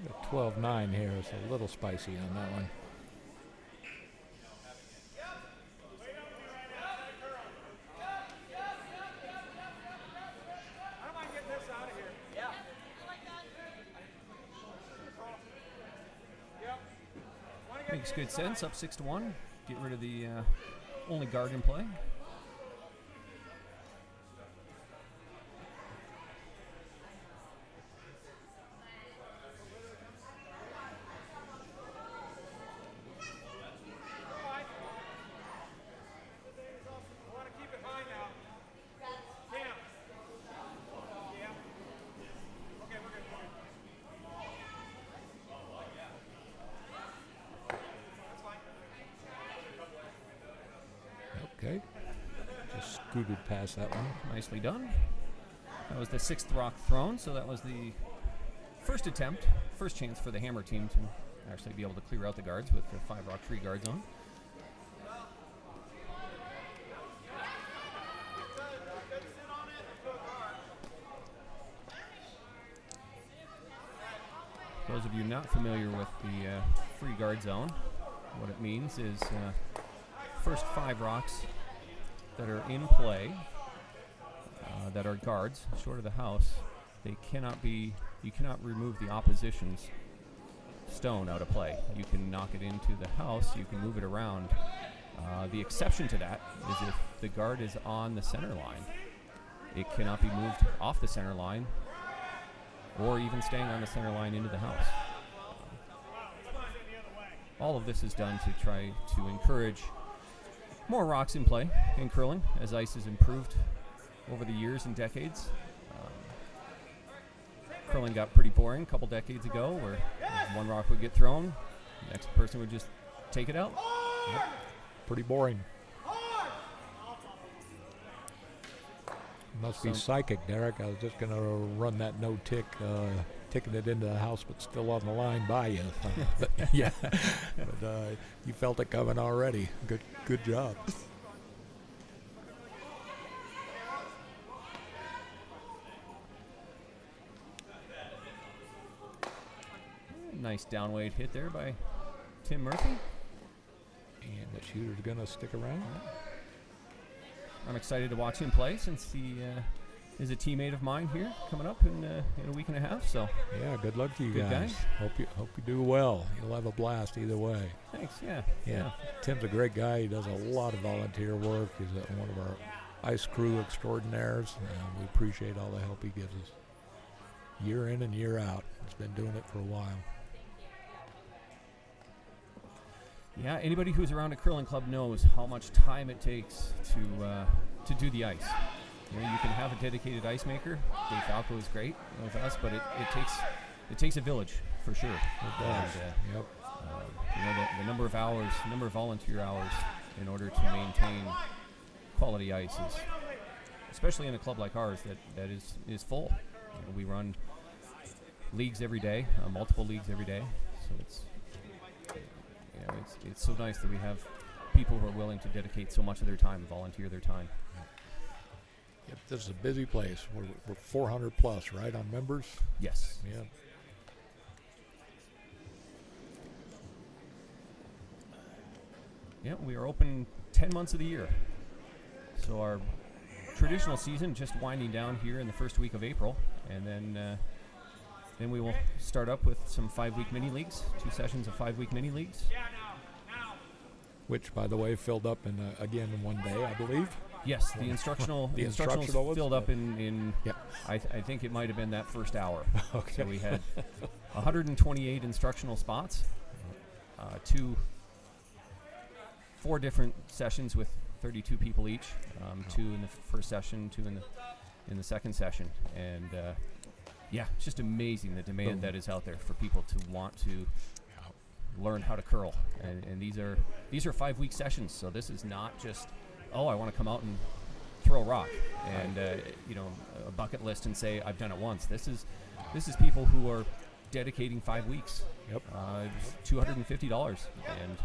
The 12.9 here is a little spicy on that one. Makes good sense. Up 6-1. Get rid of the only guard in play. Okay. Just scooted past that one. Nicely done. That was the 6th rock thrown, so that was the first attempt, first chance for the Hammer team to actually be able to clear out the guards with the 5 rock 3 guards on. Those of you not familiar with the free guard zone, what it means is first 5 rocks that are in play, that are guards, short of the house, they cannot be, you cannot remove the opposition's stone out of play. You can knock it into the house, you can move it around. The exception to that is if the guard is on the center line. It cannot be moved off the center line or even staying on the center line into the house. All of this is done to try to encourage more rocks in play in curling as ice has improved over the years and decades. Curling got pretty boring a couple decades ago where one rock would get thrown, the next person would just take it out. Yep. Pretty boring. Must be psychic, Derek. I was just going to run that no-tick, ticking it into the house, but still on the line by you. But, yeah, but you felt it coming already. Good job. Nice downweight hit there by Tim Murphy. And the shooter's going to stick around. I'm excited to watch him play since he is a teammate of mine here coming up in a week and a half. So yeah, good luck to you good guys. Guy. Hope you do well. You'll have a blast either way. Thanks. Yeah. Tim's a great guy. He does a lot of volunteer work. He's one of our ice crew extraordinaires, and we appreciate all the help he gives us. Year in and year out. He's been doing it for a while. Yeah, anybody who's around a curling club knows how much time it takes to do the ice. You know, you can have a dedicated ice maker. Dave Falco is great with us, but it takes a village for sure. It does. And, Yep. you know, the number of hours, number of volunteer hours in order to maintain quality ice is, especially in a club like ours that is full. You know, we run leagues every day, multiple leagues every day. So it's so nice that we have people who are willing to dedicate so much of their time, volunteer their time. Yep, this is a busy place. We're 400 plus, right, on members? Yes. Yeah. Yeah, we are open 10 months of the year. So our traditional season just winding down here in the first week of April, and then we will start up with some 5-week mini leagues, 2 sessions of 5-week mini leagues. Which, by the way, filled up again in one day, I believe. Yes, the instructional instructional filled up in yeah. I think it might have been that first hour. Okay. So we had 128 instructional spots, 4 different sessions with 32 people each, 2 in the first session, 2 in the second session, and yeah, it's just amazing the demand that is out there for people to want to learn how to curl, and these are 5-week sessions. So this is not just, oh, I want to come out and throw a rock and you know, a bucket list and say I've done it once. This is people who are dedicating 5 weeks. Yep. $250, and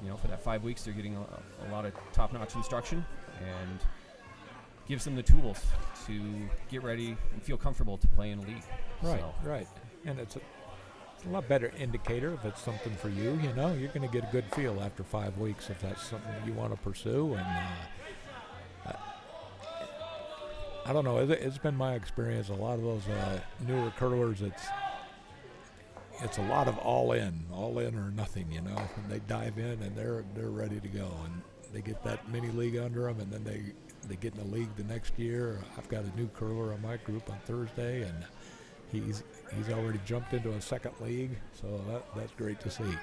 you know, for that 5 weeks, they're getting a lot of top-notch instruction and gives them the tools to get ready and feel comfortable to play in a league. Right, So, right. And it's a lot better indicator if it's something for you. You know, you're going to get a good feel after 5 weeks if that's something you want to pursue. And I don't know. It's been my experience. A lot of those newer curlers, it's a lot of all in or nothing. You know, and they dive in and they're ready to go, and they get that mini league under them, and then they get in the league the next year. I've got a new curler on my group on Thursday, and he's already jumped into a second league, so that's great to see.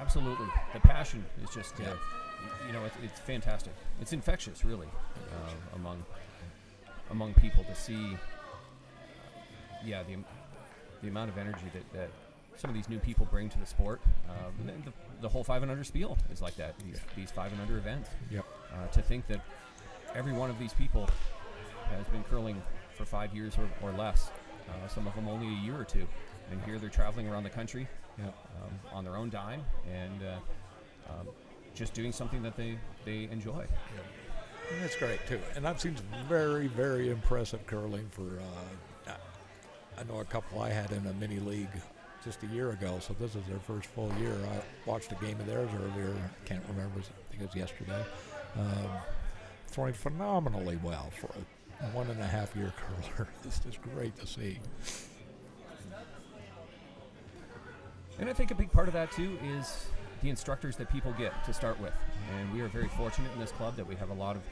absolutely, the passion is just you know, it's fantastic. It's infectious, really, among people to see. The amount of energy that some of these new people bring to the sport. The whole 5 and under spiel is like that. These 5 and under events. Yep. To think that every one of these people has been curling for 5 years or less. Some of them only a year or two, and here they're traveling around the country on their own dime and just doing something that they enjoy. And that's great too. And I've seen some very, very impressive curling for. I know a couple I had in a mini league just a year ago, so this is their first full year. I watched a game of theirs earlier. I can't remember. I think it was yesterday. Throwing phenomenally well for a 1.5-year curler. It's just great to see. And I think a big part of that too is the instructors that people get to start with. And we are very fortunate in this club that we have a lot of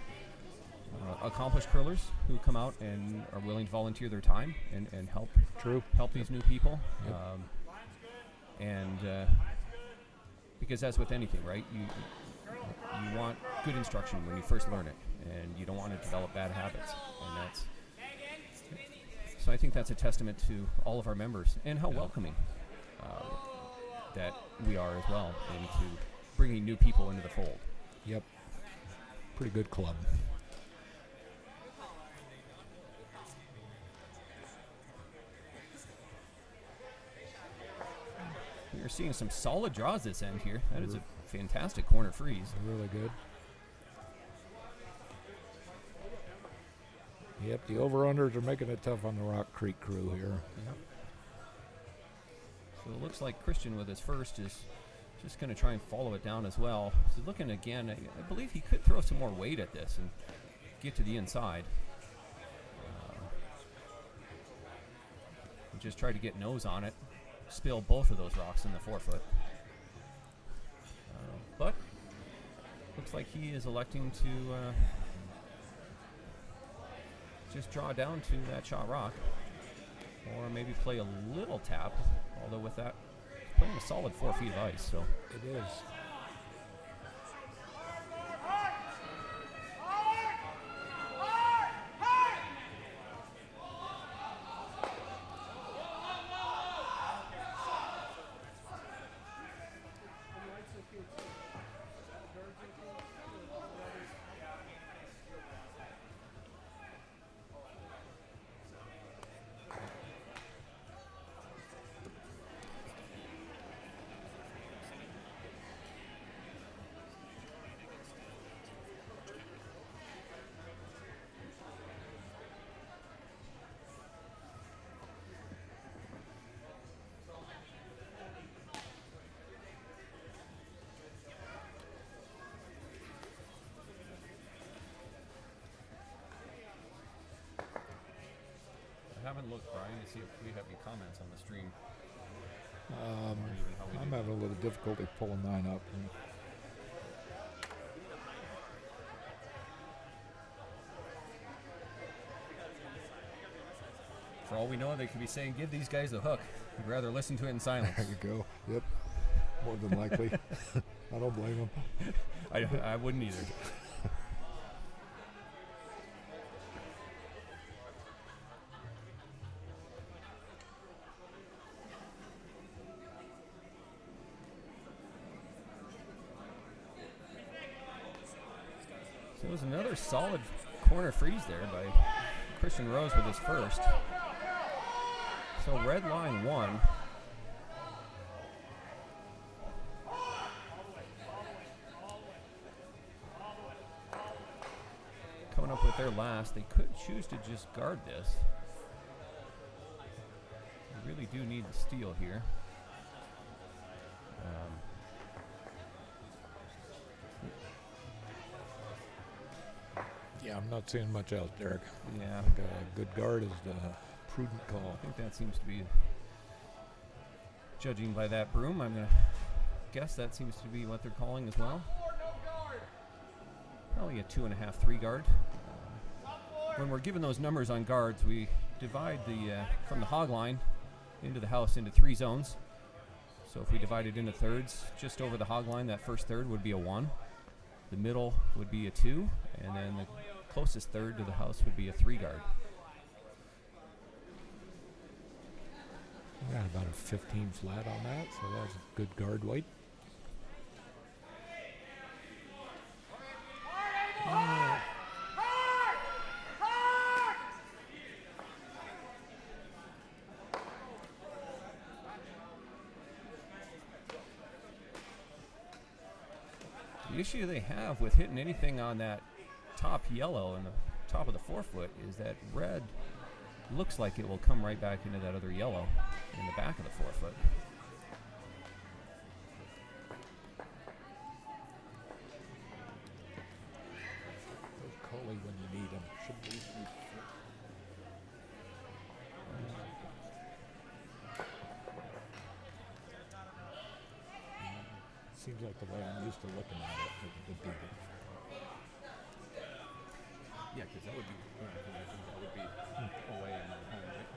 accomplished curlers who come out and are willing to volunteer their time and help these new people. Yep. Because as with anything, right, you want good instruction when you first learn it, and you don't want to develop bad habits. And so I think that's a testament to all of our members and how welcoming that we are as well into bringing new people into the fold. Yep. Pretty good club. We're seeing some solid draws this end here. That is a fantastic corner freeze. Really good. Yep, the over-unders are making it tough on the Rock Creek crew here. Yep. So it looks like Christian with his first is just going to try and follow it down as well. So looking again, I believe he could throw some more weight at this and get to the inside. And just try to get nose on it. Spill both of those rocks in the forefoot. But looks like he is electing to just draw down to that shot rock, or maybe play a little tap, although with that, playing a solid 4 feet of ice, so. It is. I haven't looked, Brian, to see if we have any comments on the stream. I'm having a little difficulty pulling mine up. For all we know, they could be saying, give these guys the hook. We'd rather listen to it in silence. There you go. Yep. More than likely. I don't blame them. I wouldn't either. So it was another solid corner freeze there by Christian Rose with his first. So red line 1. Coming up with their last. They could choose to just guard this. They really do need the steal here. Yeah, I'm not seeing much else, Derek. Yeah. I think a good guard is the prudent call. I think that seems to be, judging by that broom, I'm going to guess that seems to be what they're calling as well. Probably a 2.5, 3 guard. When we're given those numbers on guards, we divide from the hog line into the house into 3 zones. So if we divide it into thirds, just over the hog line, that first third would be a 1. The middle would be a 2, and then the closest third to the house would be a 3 guard. I got about a 15 flat on that, so that's a good guard weight. The issue they have with hitting anything on that top yellow and the top of the forefoot is that red looks like it will come right back into that other yellow in the back of the forefoot. Coley when you need him. Should be. Seems like the way I'm used to looking at it would be. Yeah, because that would be, I think that would be away and not home, right?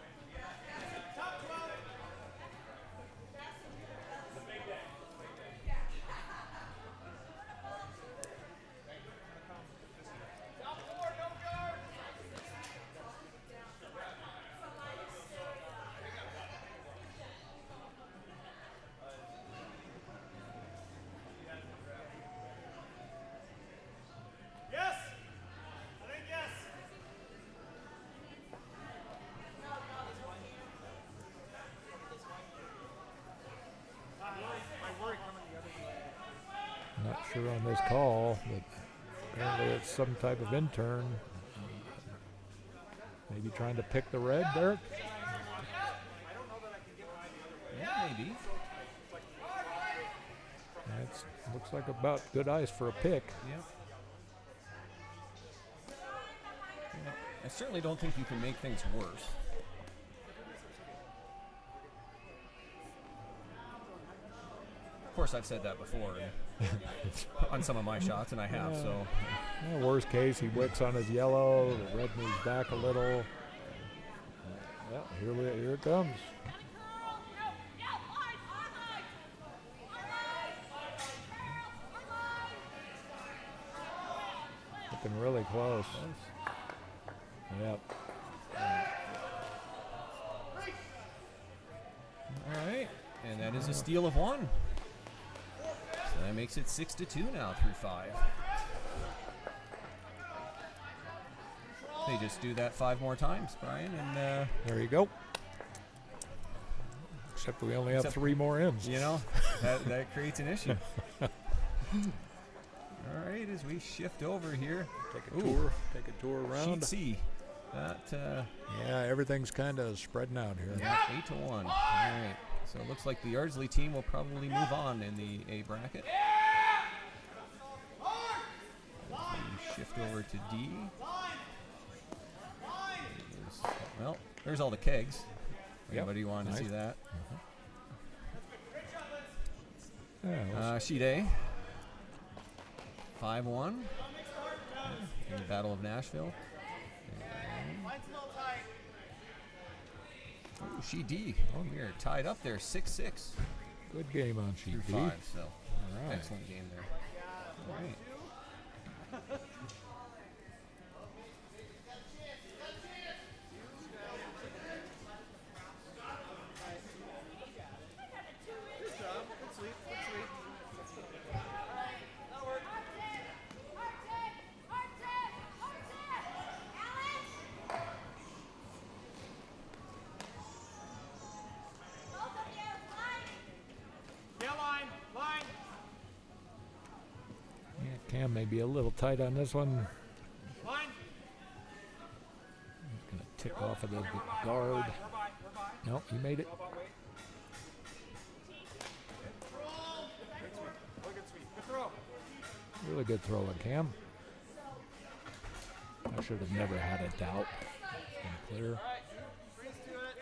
Yes! I think yes! I worry coming the other way. Not sure on this call, but apparently it's some type of intern. Maybe trying to pick the red, Derek? Yeah, maybe. That looks like about good ice for a pick. Yep. I certainly don't think you can make things worse. Of course, I've said that before on some of my shots, and I have, so. Yeah, worst case, he wicks on his yellow, the red moves back a little. Yeah, here it comes. Looking really close. Yep. All right, and that is a steal of 1. So that makes it 6-2 now through 5. They just do that 5 more times, Brian, and There you go. Except we only have 3 more ends. you know, that creates an issue. All right, as we shift over here. Take a tour. Take a tour around. Sheet C. That, Yeah, everything's kind of spreading out here. 8-1. All right. So it looks like the Yardsley team will probably move on in the A bracket. We shift over to D. Well, there's all the kegs. Anybody want to see that? Yeah, Sheet A. 5-1 in the Battle of Nashville. Oh, Sheet D. Oh, we are tied up there, 6-6 good game on sheet through D. 5. So All right. excellent game there. All right. Good job. Good sweep. Good sweep. That'll work. Yeah, line. Line. Yeah, Cam may be a little tight on this one. Line. He's going to tick off of the guard. We're by. No, he made it. Good sweep. Good throw. Really good throw on Cam. I should have never had a doubt. It's been clear. All right. Freeze to it.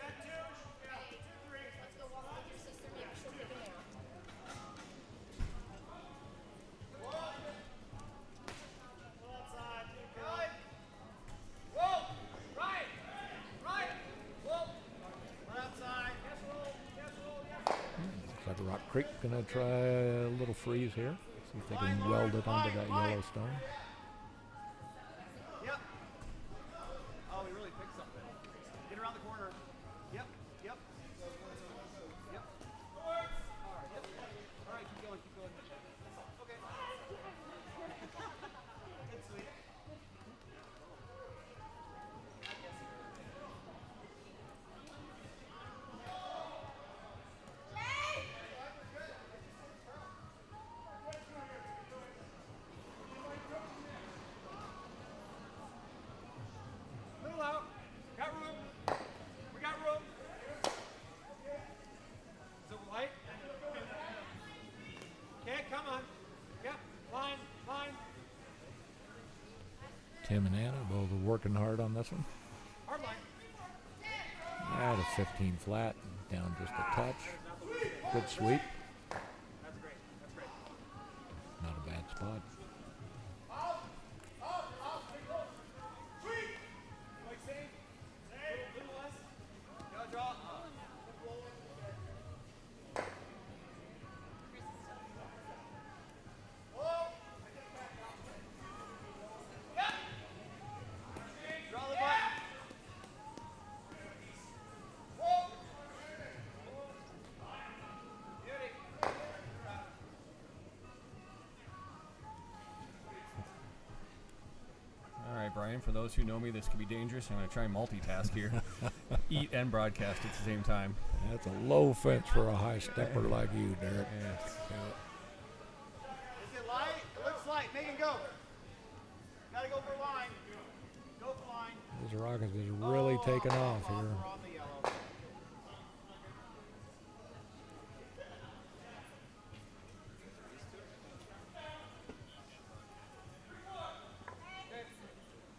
Whoa! Right! Right! Whoa! One outside. Yes, roll. Yes, roll. Yes. Looks like Rock Creek going to try a little freeze here. See if they can weld it onto that yellow stone. Yep. Oh, he really picked something. Get around the corner. Yep. Yep. Yep. All right. Yep. All right. Keep going. Keep going. Okay. Good sweep. Middle out. Got room. We got room. Is it light? Okay, come on. Yep. Line. Line. Tim and Anna both are working hard on this one. Hard line. At a 15 flat, down just a touch. Good sweep. That's great. That's great. Not a bad spot. Like save. Little less. Go draw. Draw the button. Beauty. All right, Brian, for those who know me, this could be dangerous. I'm going to try and multitask here. Eat and broadcast at the same time. That's a low fence for a high stepper like you, Derek. Yes. Is it light? It looks light. Megan, go. Gotta go for line. Go for line. This Rockets is really taking off here. We're on the yellow. Okay.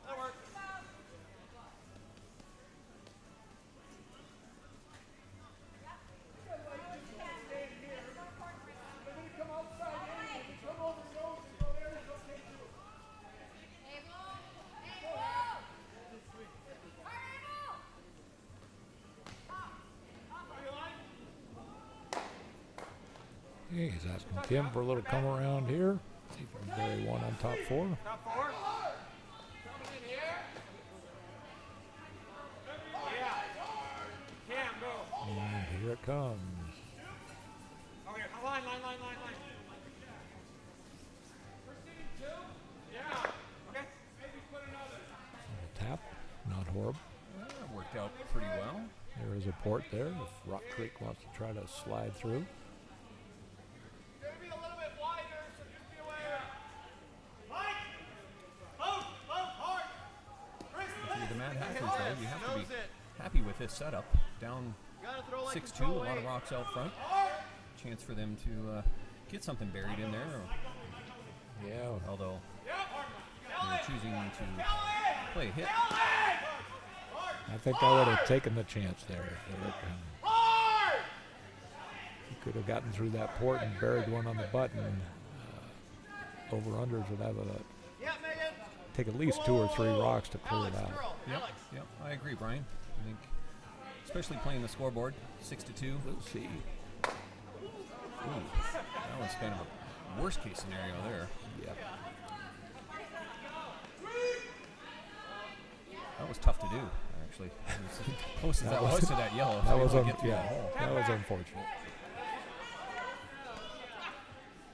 That'll work. Hey, he's asking Tim for a little come around here. See if we can bury one on top 4. Top 4. Coming in here. Yeah. Cam, go. And here it comes. Okay, line. Horb. That worked out pretty well. There is a port there if Rock Creek wants to try to slide through. Maybe a little bit wider, so just be aware. Mike! Out! Hard! If you're the Mad Hatters, though, you have to Knows be it. happy with this setup. Down Gotta throw like 6-2, a control lot of weight. rocks out front. Chance for them to get something buried in there. Yeah. Although they're choosing to play a hit. I think I would have taken the chance there. Eric. He could have gotten through that port and buried one on the button. Over-unders would have Yeah, Megan. take at least 2 or 3 rocks to clear it Alex, out. girl. Yep, Alex. yep, I agree, Brian. I think, especially playing the scoreboard, 6-2. We'll see. Ooh, that was kind of a worst-case scenario there. Yep. That was tough to do, actually. As close as that was to that yellow. That so was able to get through the yeah. hole. That was unfortunate.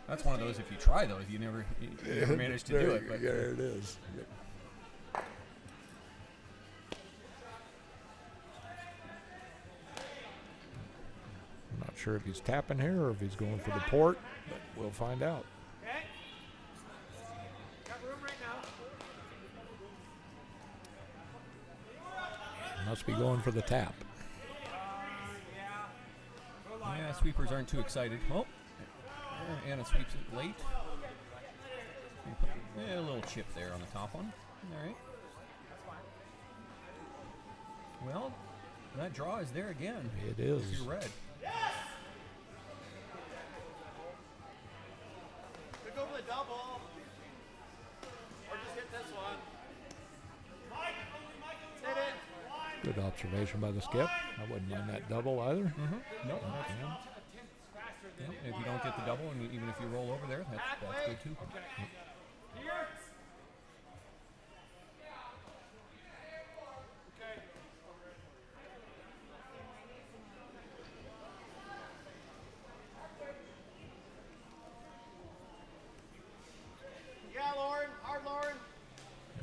That's one of those. If you try those, you never manage to do it. But There it is. I'm not sure if he's tapping here or if he's going for the port, but we'll find out. Okay? Got room right now. Must be going for the tap. yeah, sweepers aren't too excited. Oh, Anna sweeps it late. Yeah, a little chip there on the top one. All right. Well, that draw is there again. It is. You're red. Could go for the double. Or just hit this one. Hit it. Good observation by the skip. I wouldn't mind that double either. Nope. Yep, if you don't get the double, and even if you roll over there, that's good too. Here. Okay. Yeah, Lauren. Hard, Lauren.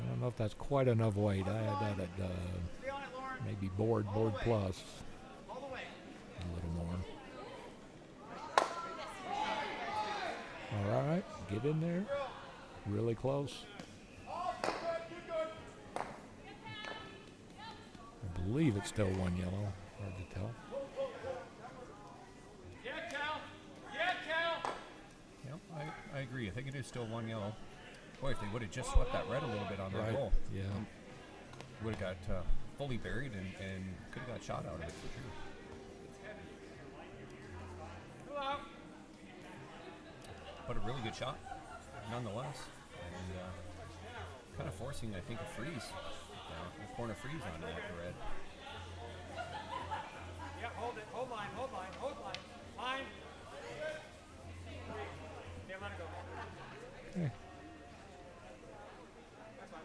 I don't know if that's quite enough weight. I had that at Stay on it, Lauren. maybe board plus All the way. a little more. All right, get in there. Really close. I believe it's still 1 yellow. Hard to tell. Yeah, Cal. Yeah, Cal. Yep, I agree. I think it is still 1 yellow. Boy, if they would have just swept that red a little bit on that roll, Yeah. would have got fully buried and could have got shot out of it for sure. Hello. But a really good shot, nonetheless. And kind of forcing, I think, a freeze. A corner freeze on the red. Yeah, hold it. Hold line. Line. Yeah, let it go. Okay. That's fine.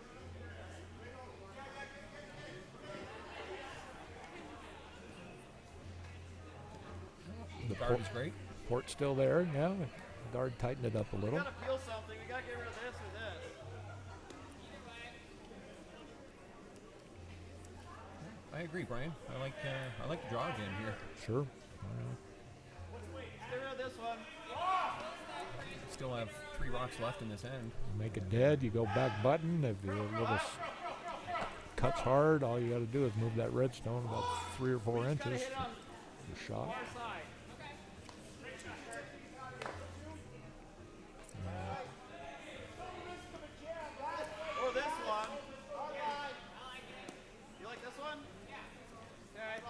The Guard is great. port's still there. Yeah. Guard tightened it up a We little. gotta feel something. We gotta get rid of this or this. I agree, Brian. I like the draw again here. Sure. Get rid of this one. Still have 3 rocks left in this end. Make it dead. You go back button. If your little cuts hard, all you got to do is move that redstone about 3 or 4 inches. Your shot. Far side. Or this one. You like this one? Okay.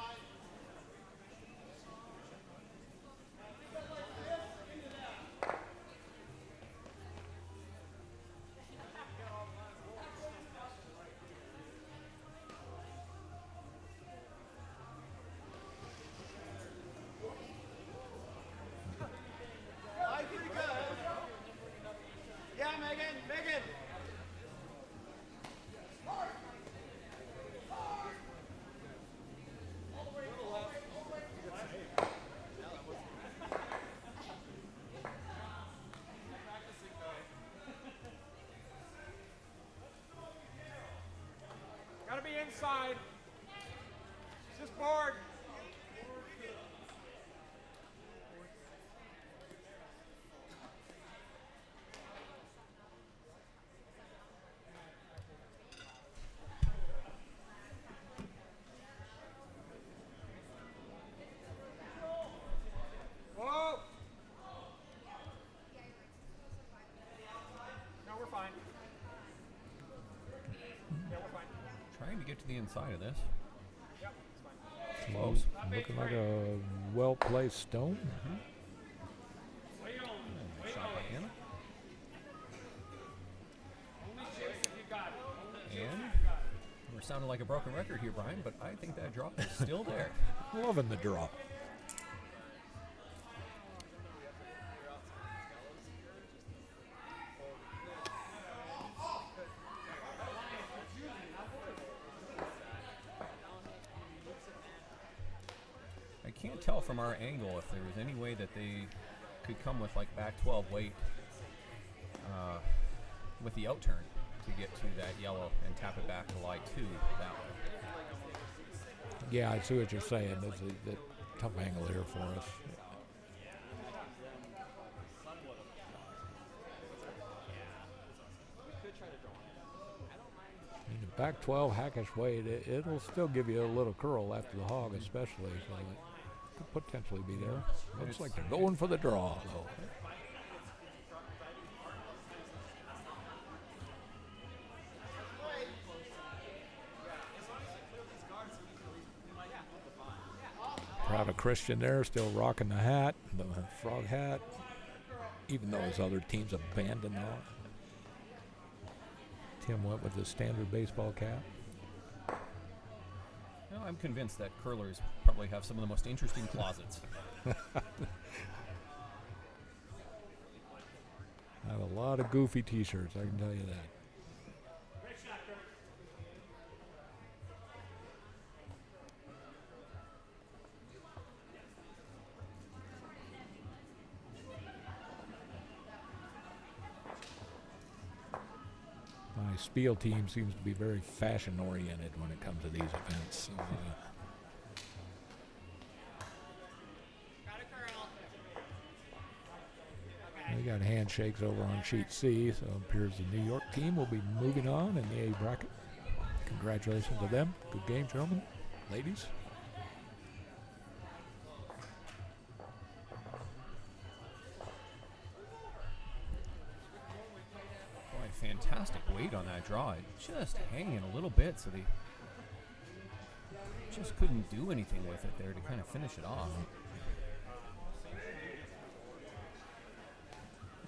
inside. Just board. Whoa. No, we're fine. Yeah, we're fine. Trying to get to the inside of this. Yep, it's fine. Close. Looking like a well-placed stone. Wait on. Wait Shot on. by him. Only chase if you got it. Only chase And if you got it. we're sounding like a broken record here, Brian, but I think that drop is still there. Loving the draw. I can't tell from our angle if there was any way that they could come with like back 12 weight with the outturn to get to that yellow and tap it back to light 2 that way. Yeah, I see what you're saying. That's a tough angle here for us. In the back 12 hackish weight, it'll still give you a little curl after the hog, especially. So it could potentially be there. Looks like they're going for the draw, though. Proud of Christian there, still rocking the hat, the frog hat, even though his other teams abandoned that. Tim went with the standard baseball cap. Well, I'm convinced that curlers probably have some of the most interesting closets. I have a lot of goofy t-shirts, I can tell you that. Great shot, Kurt. My Spiel team seems to be very fashion-oriented when it comes to these events. So, we got handshakes over on sheet C, so it appears the New York team will be moving on in the A bracket. Congratulations to them. Good game, gentlemen, ladies. Boy, fantastic weight on that draw. It just hanging a little bit, so they just couldn't do anything with it there to kind of finish it off.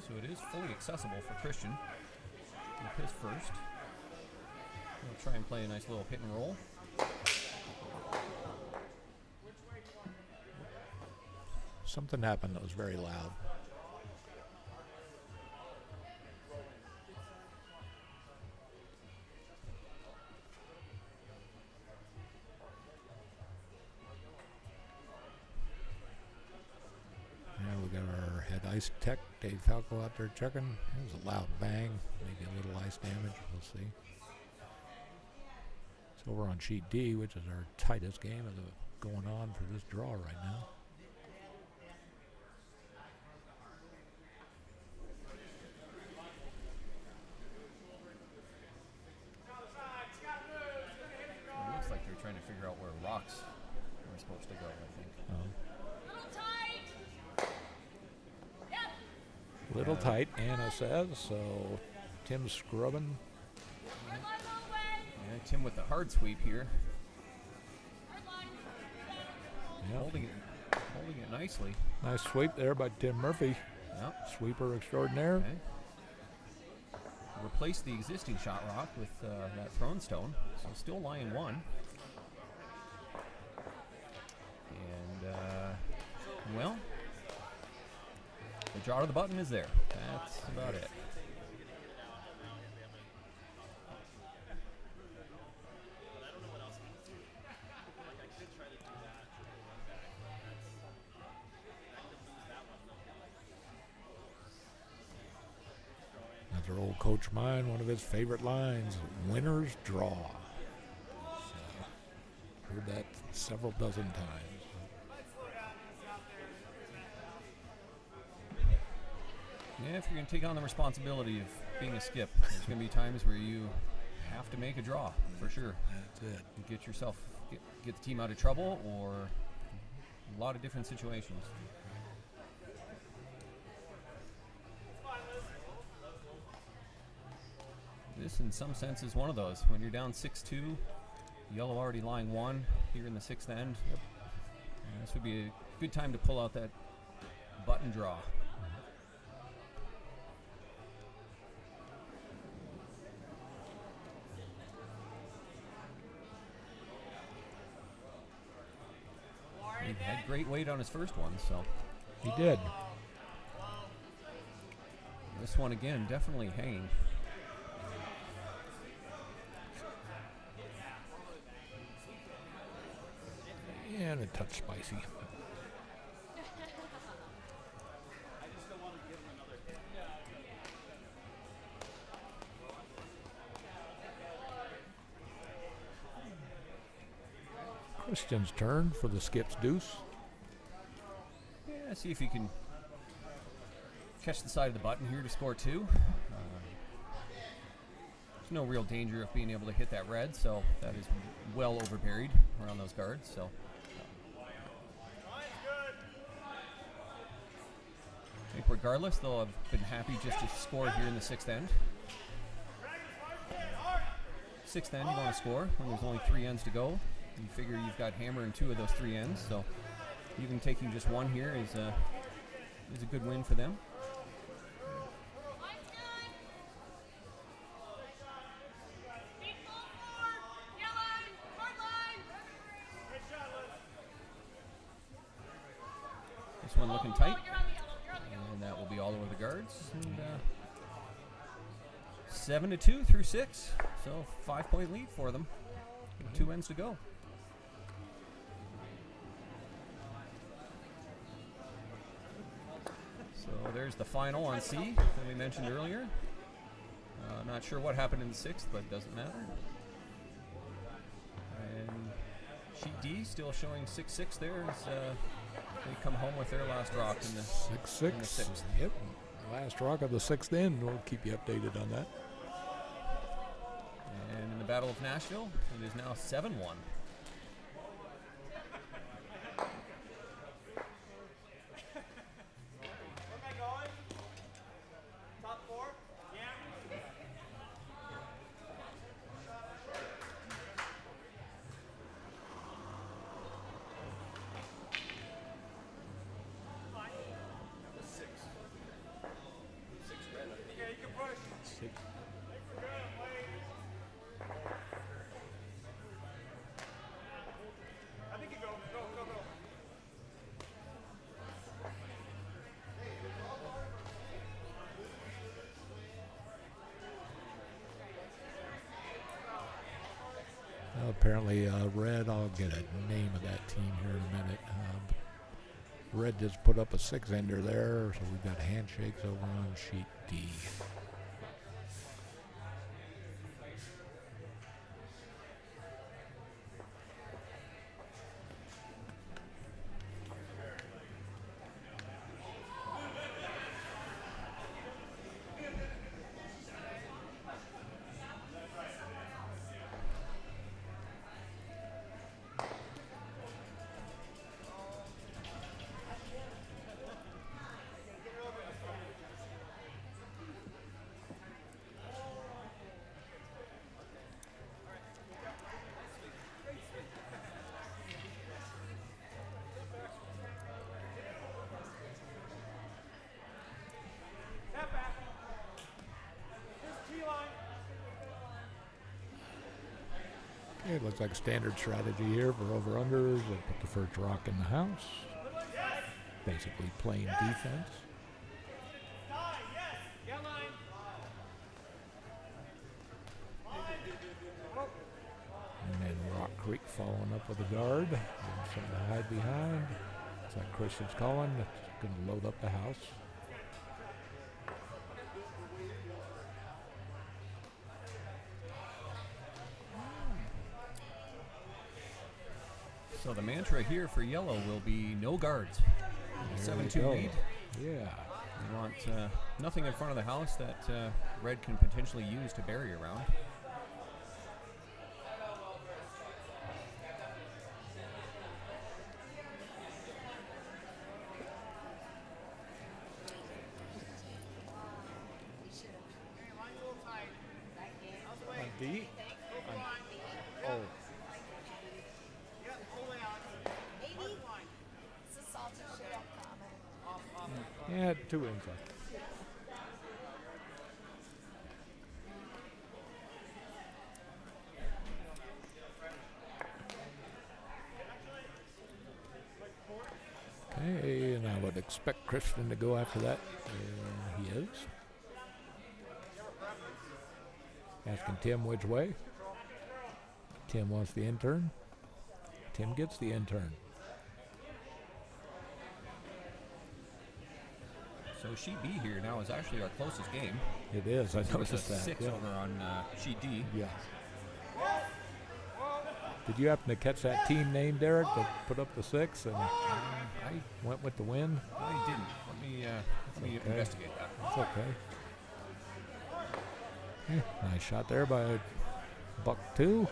So it is fully accessible for Christian with his first. He'll try and play a nice little hit and roll. Something happened that was very loud. Yeah, we got our head ice tech, Dave Falco, out there checking. It was a loud bang, maybe a little ice damage. We'll see. It's over on sheet D, which is our tightest game of the going on for this draw right now. It looks like they're trying to figure out where rocks are supposed to go, I think. Little tight, Anna says, so Tim's scrubbing. Yeah, Tim with the hard sweep here. Yep. Holding it nicely. Nice sweep there by Tim Murphy. Yep. Sweeper extraordinaire. Okay. Replace the existing shot rock with that thrown stone. So still lying 1. And, well, the draw to the button is there. That's about it. Another old coach of mine, one of his favorite lines, winner's draw. So Heard that several dozen times. Yeah, if you're going to take on the responsibility of being a skip, there's going to be times where you have to make a draw, for sure. That's it. You get the team out of trouble, or a lot of different situations. This, in some sense, is one of those. When you're down 6-2, yellow already lying 1 here in the 6th end. Yep. This would be a good time to pull out that button draw. He had great weight on his first one, so. He did. This one, again, definitely hanging. And a touch spicy. Christian's turn for the skip's deuce. Yeah, see if you can catch the side of the button here to score 2. There's no real danger of being able to hit that red, so that is well overburied around those guards. So. I think regardless, they'll have been happy just to score here in the 6th end. 6th end, you want to score when there's only 3 ends to go. You figure you've got hammer in 2 of those 3 ends, so even taking just 1 here is a good win for them. This one looking tight, and that will be all over the guards. And 7-2 through 6, so 5-point lead for them. 2 ends to go. So there's the final on C that we mentioned earlier. Not sure what happened in the 6th, but it doesn't matter. And sheet D still showing 6-6 there as they come home with their last rock in the 6th. Yep, last rock of the 6th end. We'll keep you updated on that. And in the Battle of Nashville, it is now 7-1. Apparently, Red, I'll get a name of that team here in a minute. Red just put up a 6-ender there, so we've got handshakes over on sheet D. It looks like a standard strategy here for over-unders. They put the first rock in the house. Basically playing defense. And then Rock Creek following up with a guard. And something to hide behind. It's like Christian's calling. It's going to load up the house. So the mantra here for yellow will be no guards. There we 7-2 go. lead. Yeah. They want nothing in front of the house that red can potentially use to bury around. On D? Oh. Yeah, 2 inside. Okay, and I would expect Christian to go after that. He is. Asking Tim which way. Tim wants the intern. Tim gets the intern. So sheet B here now is actually our closest game. It is. I It was a noticed that. 6 Yeah. over on sheet D. Yeah. Did you happen to catch that team name, Derek, that put up the 6? And I went with the win? didn't. Let me Okay. investigate that. That's okay. Yeah, nice shot there by Buck 2.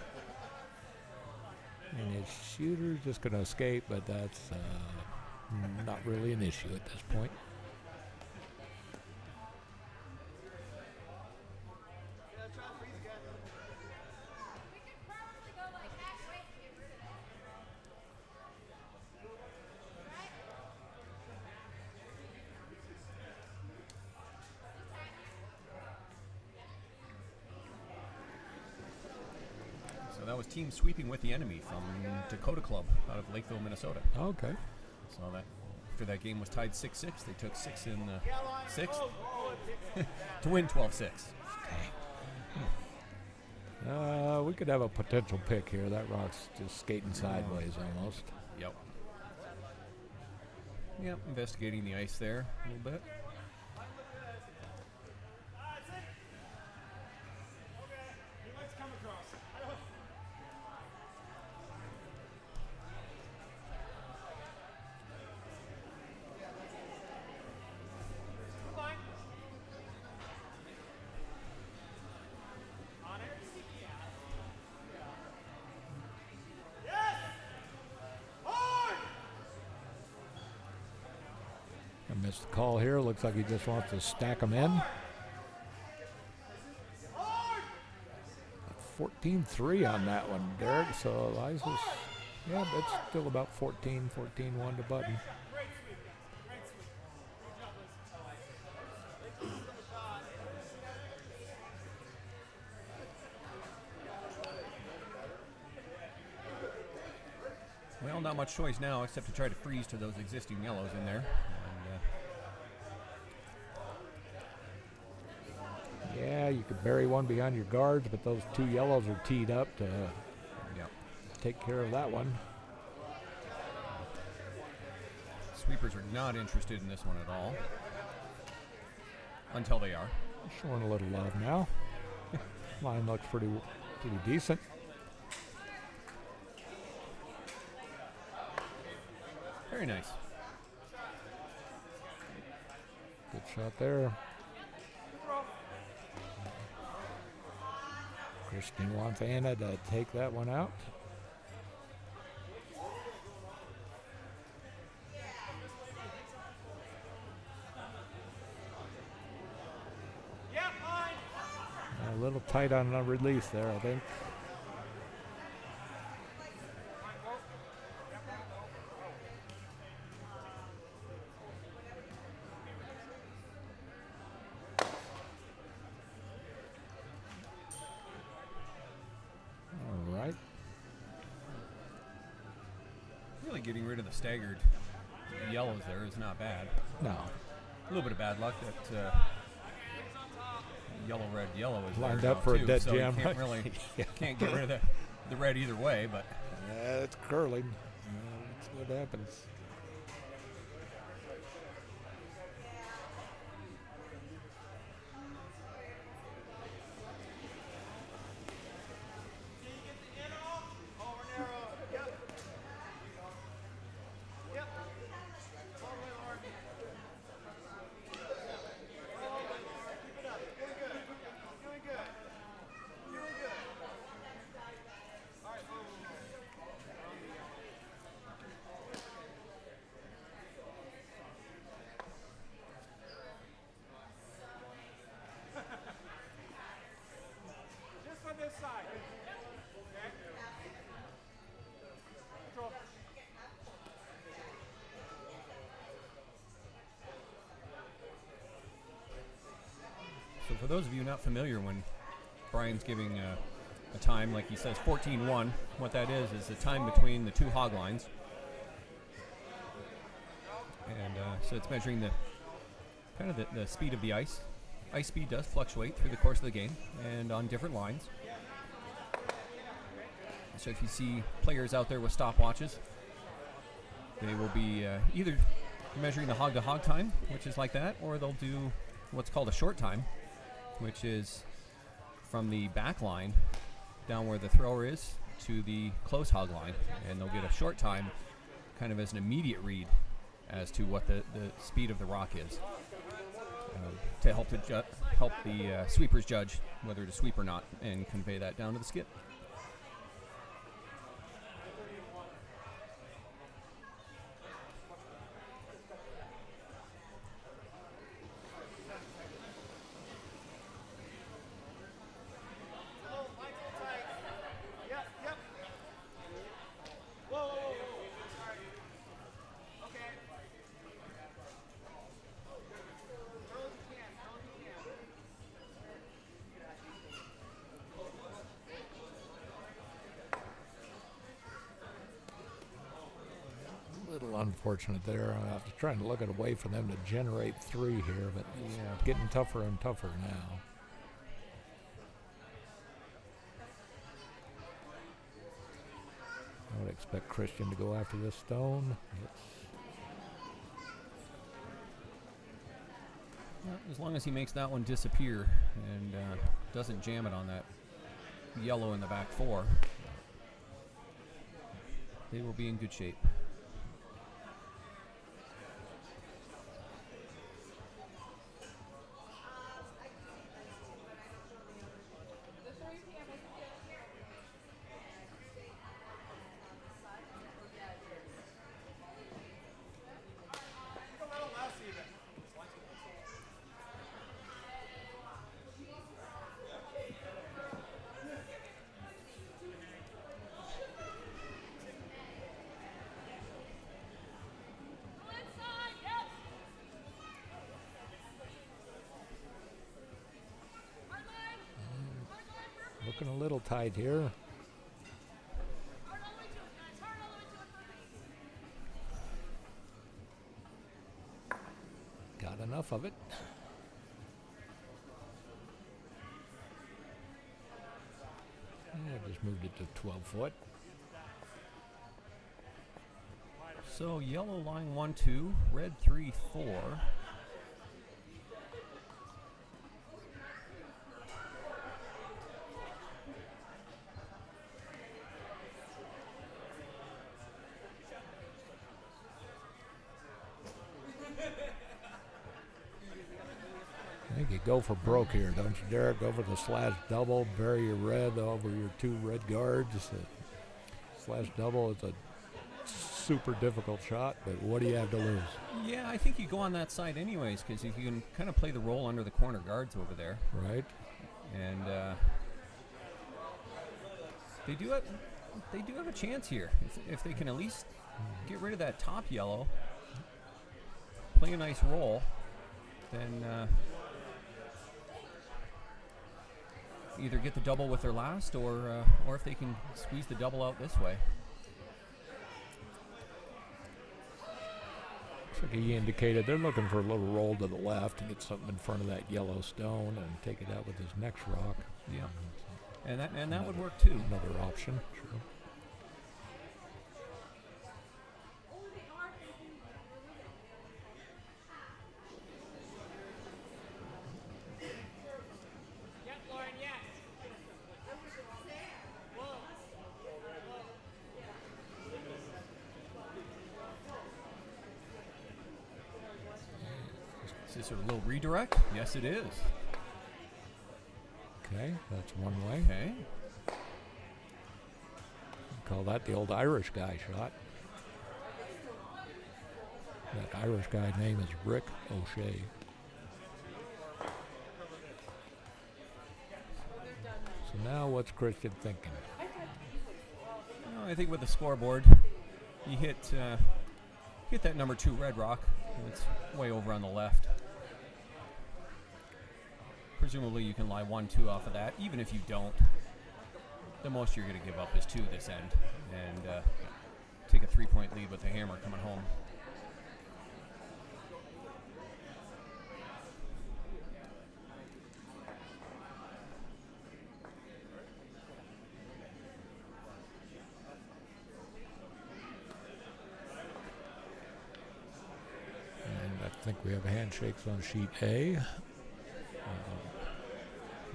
And his shooter's just going to escape, but that's not really an issue at this point. So that was team sweeping with the enemy from Dakota Club out of Lakeville, Minnesota. Okay. So that after that game was tied 6-6, they took 6 in the 6th to win 12-6. We could have a potential pick here. That rock's just skating sideways almost. Yep. Yep, investigating the ice there a little bit. I missed the call here. Looks like he just wants to stack them in. 14-3 on that one, Derek. So Eliza's, yeah, but it's still about 14-1 to Button. Well, not much choice now except to try to freeze to those existing yellows in there. And, Yeah, you could bury one behind your guards, but those 2 yellows are teed up to take care of that one. Sweepers are not interested in this one at all. Until they are. Showing a little love now. Line looks pretty decent. Very nice. Good shot there. Christian wants Anna to take that one out. A little tight on the release there, I think. All right. Really getting rid of the staggered yellows there is not bad. No. A little bit of bad luck that yellow, red, yellow is Lined there up now for a too, dead so jam. You can't really can't get rid of the red either way, but It's curling. That's what happens. for those of you not familiar, when Brian's giving a time, like he says 14-1, what that is the time between the two hog lines. And so it's measuring the kind of the speed of the ice. Ice speed does fluctuate through the course of the game and on different lines. So if you see players out there with stopwatches, they will be either measuring the hog-to-hog time, which is like that, or they'll do what's called a short time, which is from the back line down where the thrower is to the close hog line, and they'll get a short time kind of as an immediate read as to what the speed of the rock is, to help the sweepers judge whether to sweep or not and convey that down to the skip. Unfortunate there. I was trying to look at a way for them to generate 3 here, but it's getting tougher and tougher now. I would expect Christian to go after this stone. Well, as long as he makes that one disappear and doesn't jam it on that yellow in the back 4, they will be in good shape. Looking a little tight here. Got enough of it. Yeah, just moved it to 12 foot. So yellow line 1-2, red 3-4. I think you go for broke here, don't you, Derek? Go for the slash double, bury your red over your 2 red guards. Slash double is a super difficult shot, but what do you have to lose? Yeah, I think you go on that side anyways, because you can kind of play the role under the corner guards over there. Right. And they do have a chance here if they can at least get rid of that top yellow, play a nice roll, then either get the double with their last, or if they can squeeze the double out this way. Looks like he indicated they're looking for a little roll to the left to get something in front of that yellow stone and take it out with his next rock. Yeah, and that would work too. Another option, sure. Is this a little redirect? Yes, it is. Okay, that's one way. Okay. Call that the old Irish guy shot. That Irish guy's name is Rick O'Shea. So now what's Christian thinking? Well, I think with the scoreboard, you hit that number 2 red rock. It's way over on the left. presumably you can lie 1-2 off of that. Even if you don't, the most you're going to give up is 2 this end, and take a 3-point lead with the hammer coming home. I think we have handshakes on sheet A.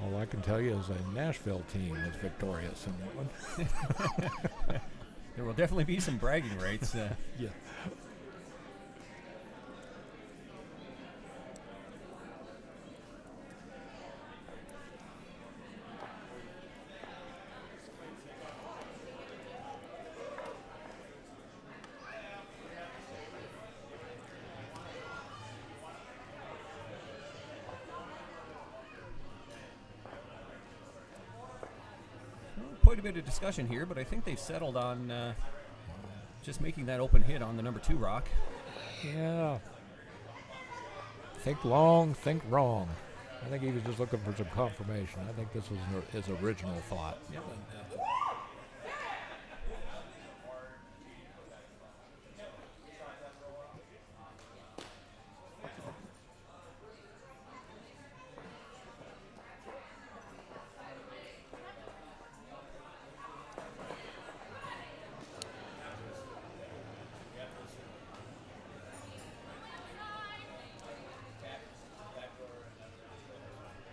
All I can tell you is a Nashville team is victorious in that one. There will definitely be some bragging rights. Yeah. Quite a bit of discussion here, but I think they've settled on just making that open hit on the number 2 rock. Yeah. Think long, think wrong. I think he was just looking for some confirmation. I think this was his original thought. Yep.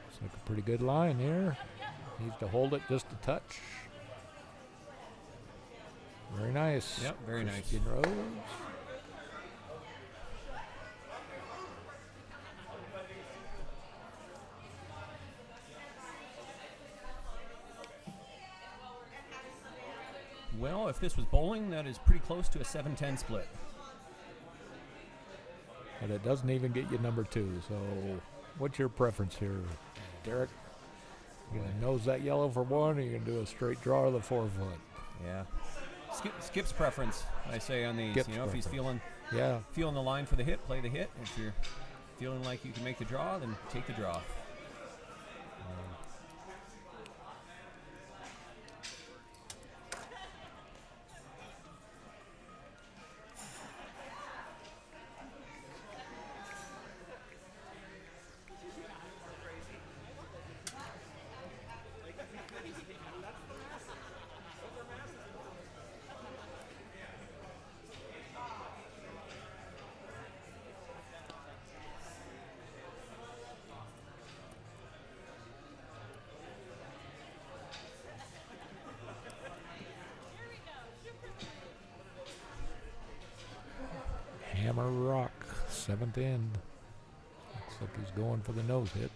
It's like a pretty good line here. Needs to hold it just a touch. Very nice. Yep, very nice. Christian Rose. Well, if this was bowling, that is pretty close to a 7-10 split. But it doesn't even get you number 2. So what's your preference here, Derek? You gonna nose that yellow for 1, or you gonna do a straight draw of the 4 foot? Yeah. Skip's preference, I say on these. Skip's if he's feeling the line for the hit, play the hit. If you're feeling like you can make the draw, then take the draw. Hammer rock, 7th end. Looks like he's going for the nose hit.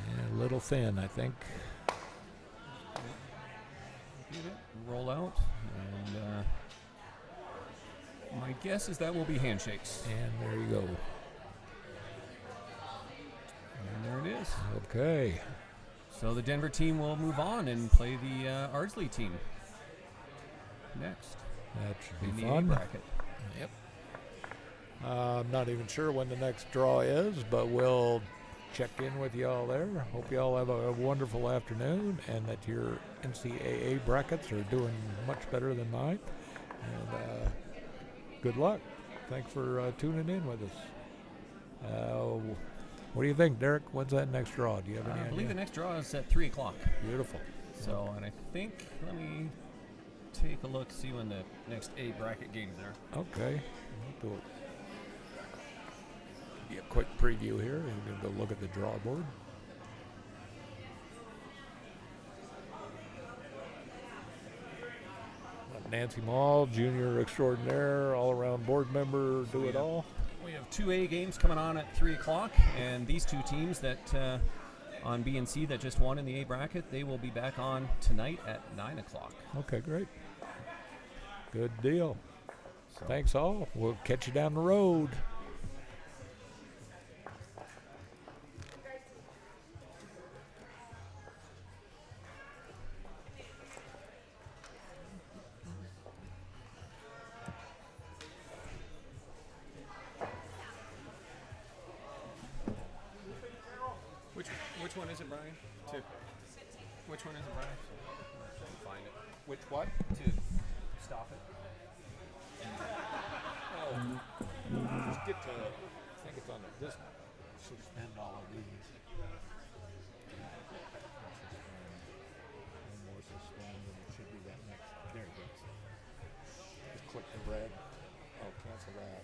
Yeah, a little thin, I think. Roll out, and my guess is that will be handshakes. And there you go. And there it is. Okay. So the Denver team will move on and play the Ardsley team next That should in be the fun. A bracket. Yep. I'm not even sure when the next draw is, but we'll check in with y'all there. Hope y'all have a wonderful afternoon and that your NCAA brackets are doing much better than mine. And good luck. Thanks for tuning in with us. What do you think, Derek? When's that next draw? Do you have any idea? I believe the next draw is at 3 o'clock. Beautiful. So, and I think, let me take a look, see when the next A bracket games are. Okay. We'll do a quick preview here. We're going to go look at the draw board. Let Nancy Mall, junior extraordinaire, all-around board member, do it all. We have 2A games coming on at 3 o'clock, and these two teams that on B and C that just won in the A bracket, they will be back on tonight at 9 o'clock. Okay, great. Good deal. So. Thanks all. We'll catch you down the road. is it, Brian? To which one is it, Brian? Find it. Which what? To stop it. Just get to, I think it's on this suspend all of these. One more suspend, and it should be that next. There it goes. Just click the red. Oh, cancel that.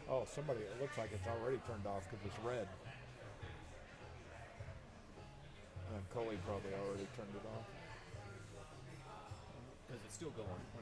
Oh, somebody, it looks like it's already turned off because it's red. And Coley probably already turned it off. Because it's still going.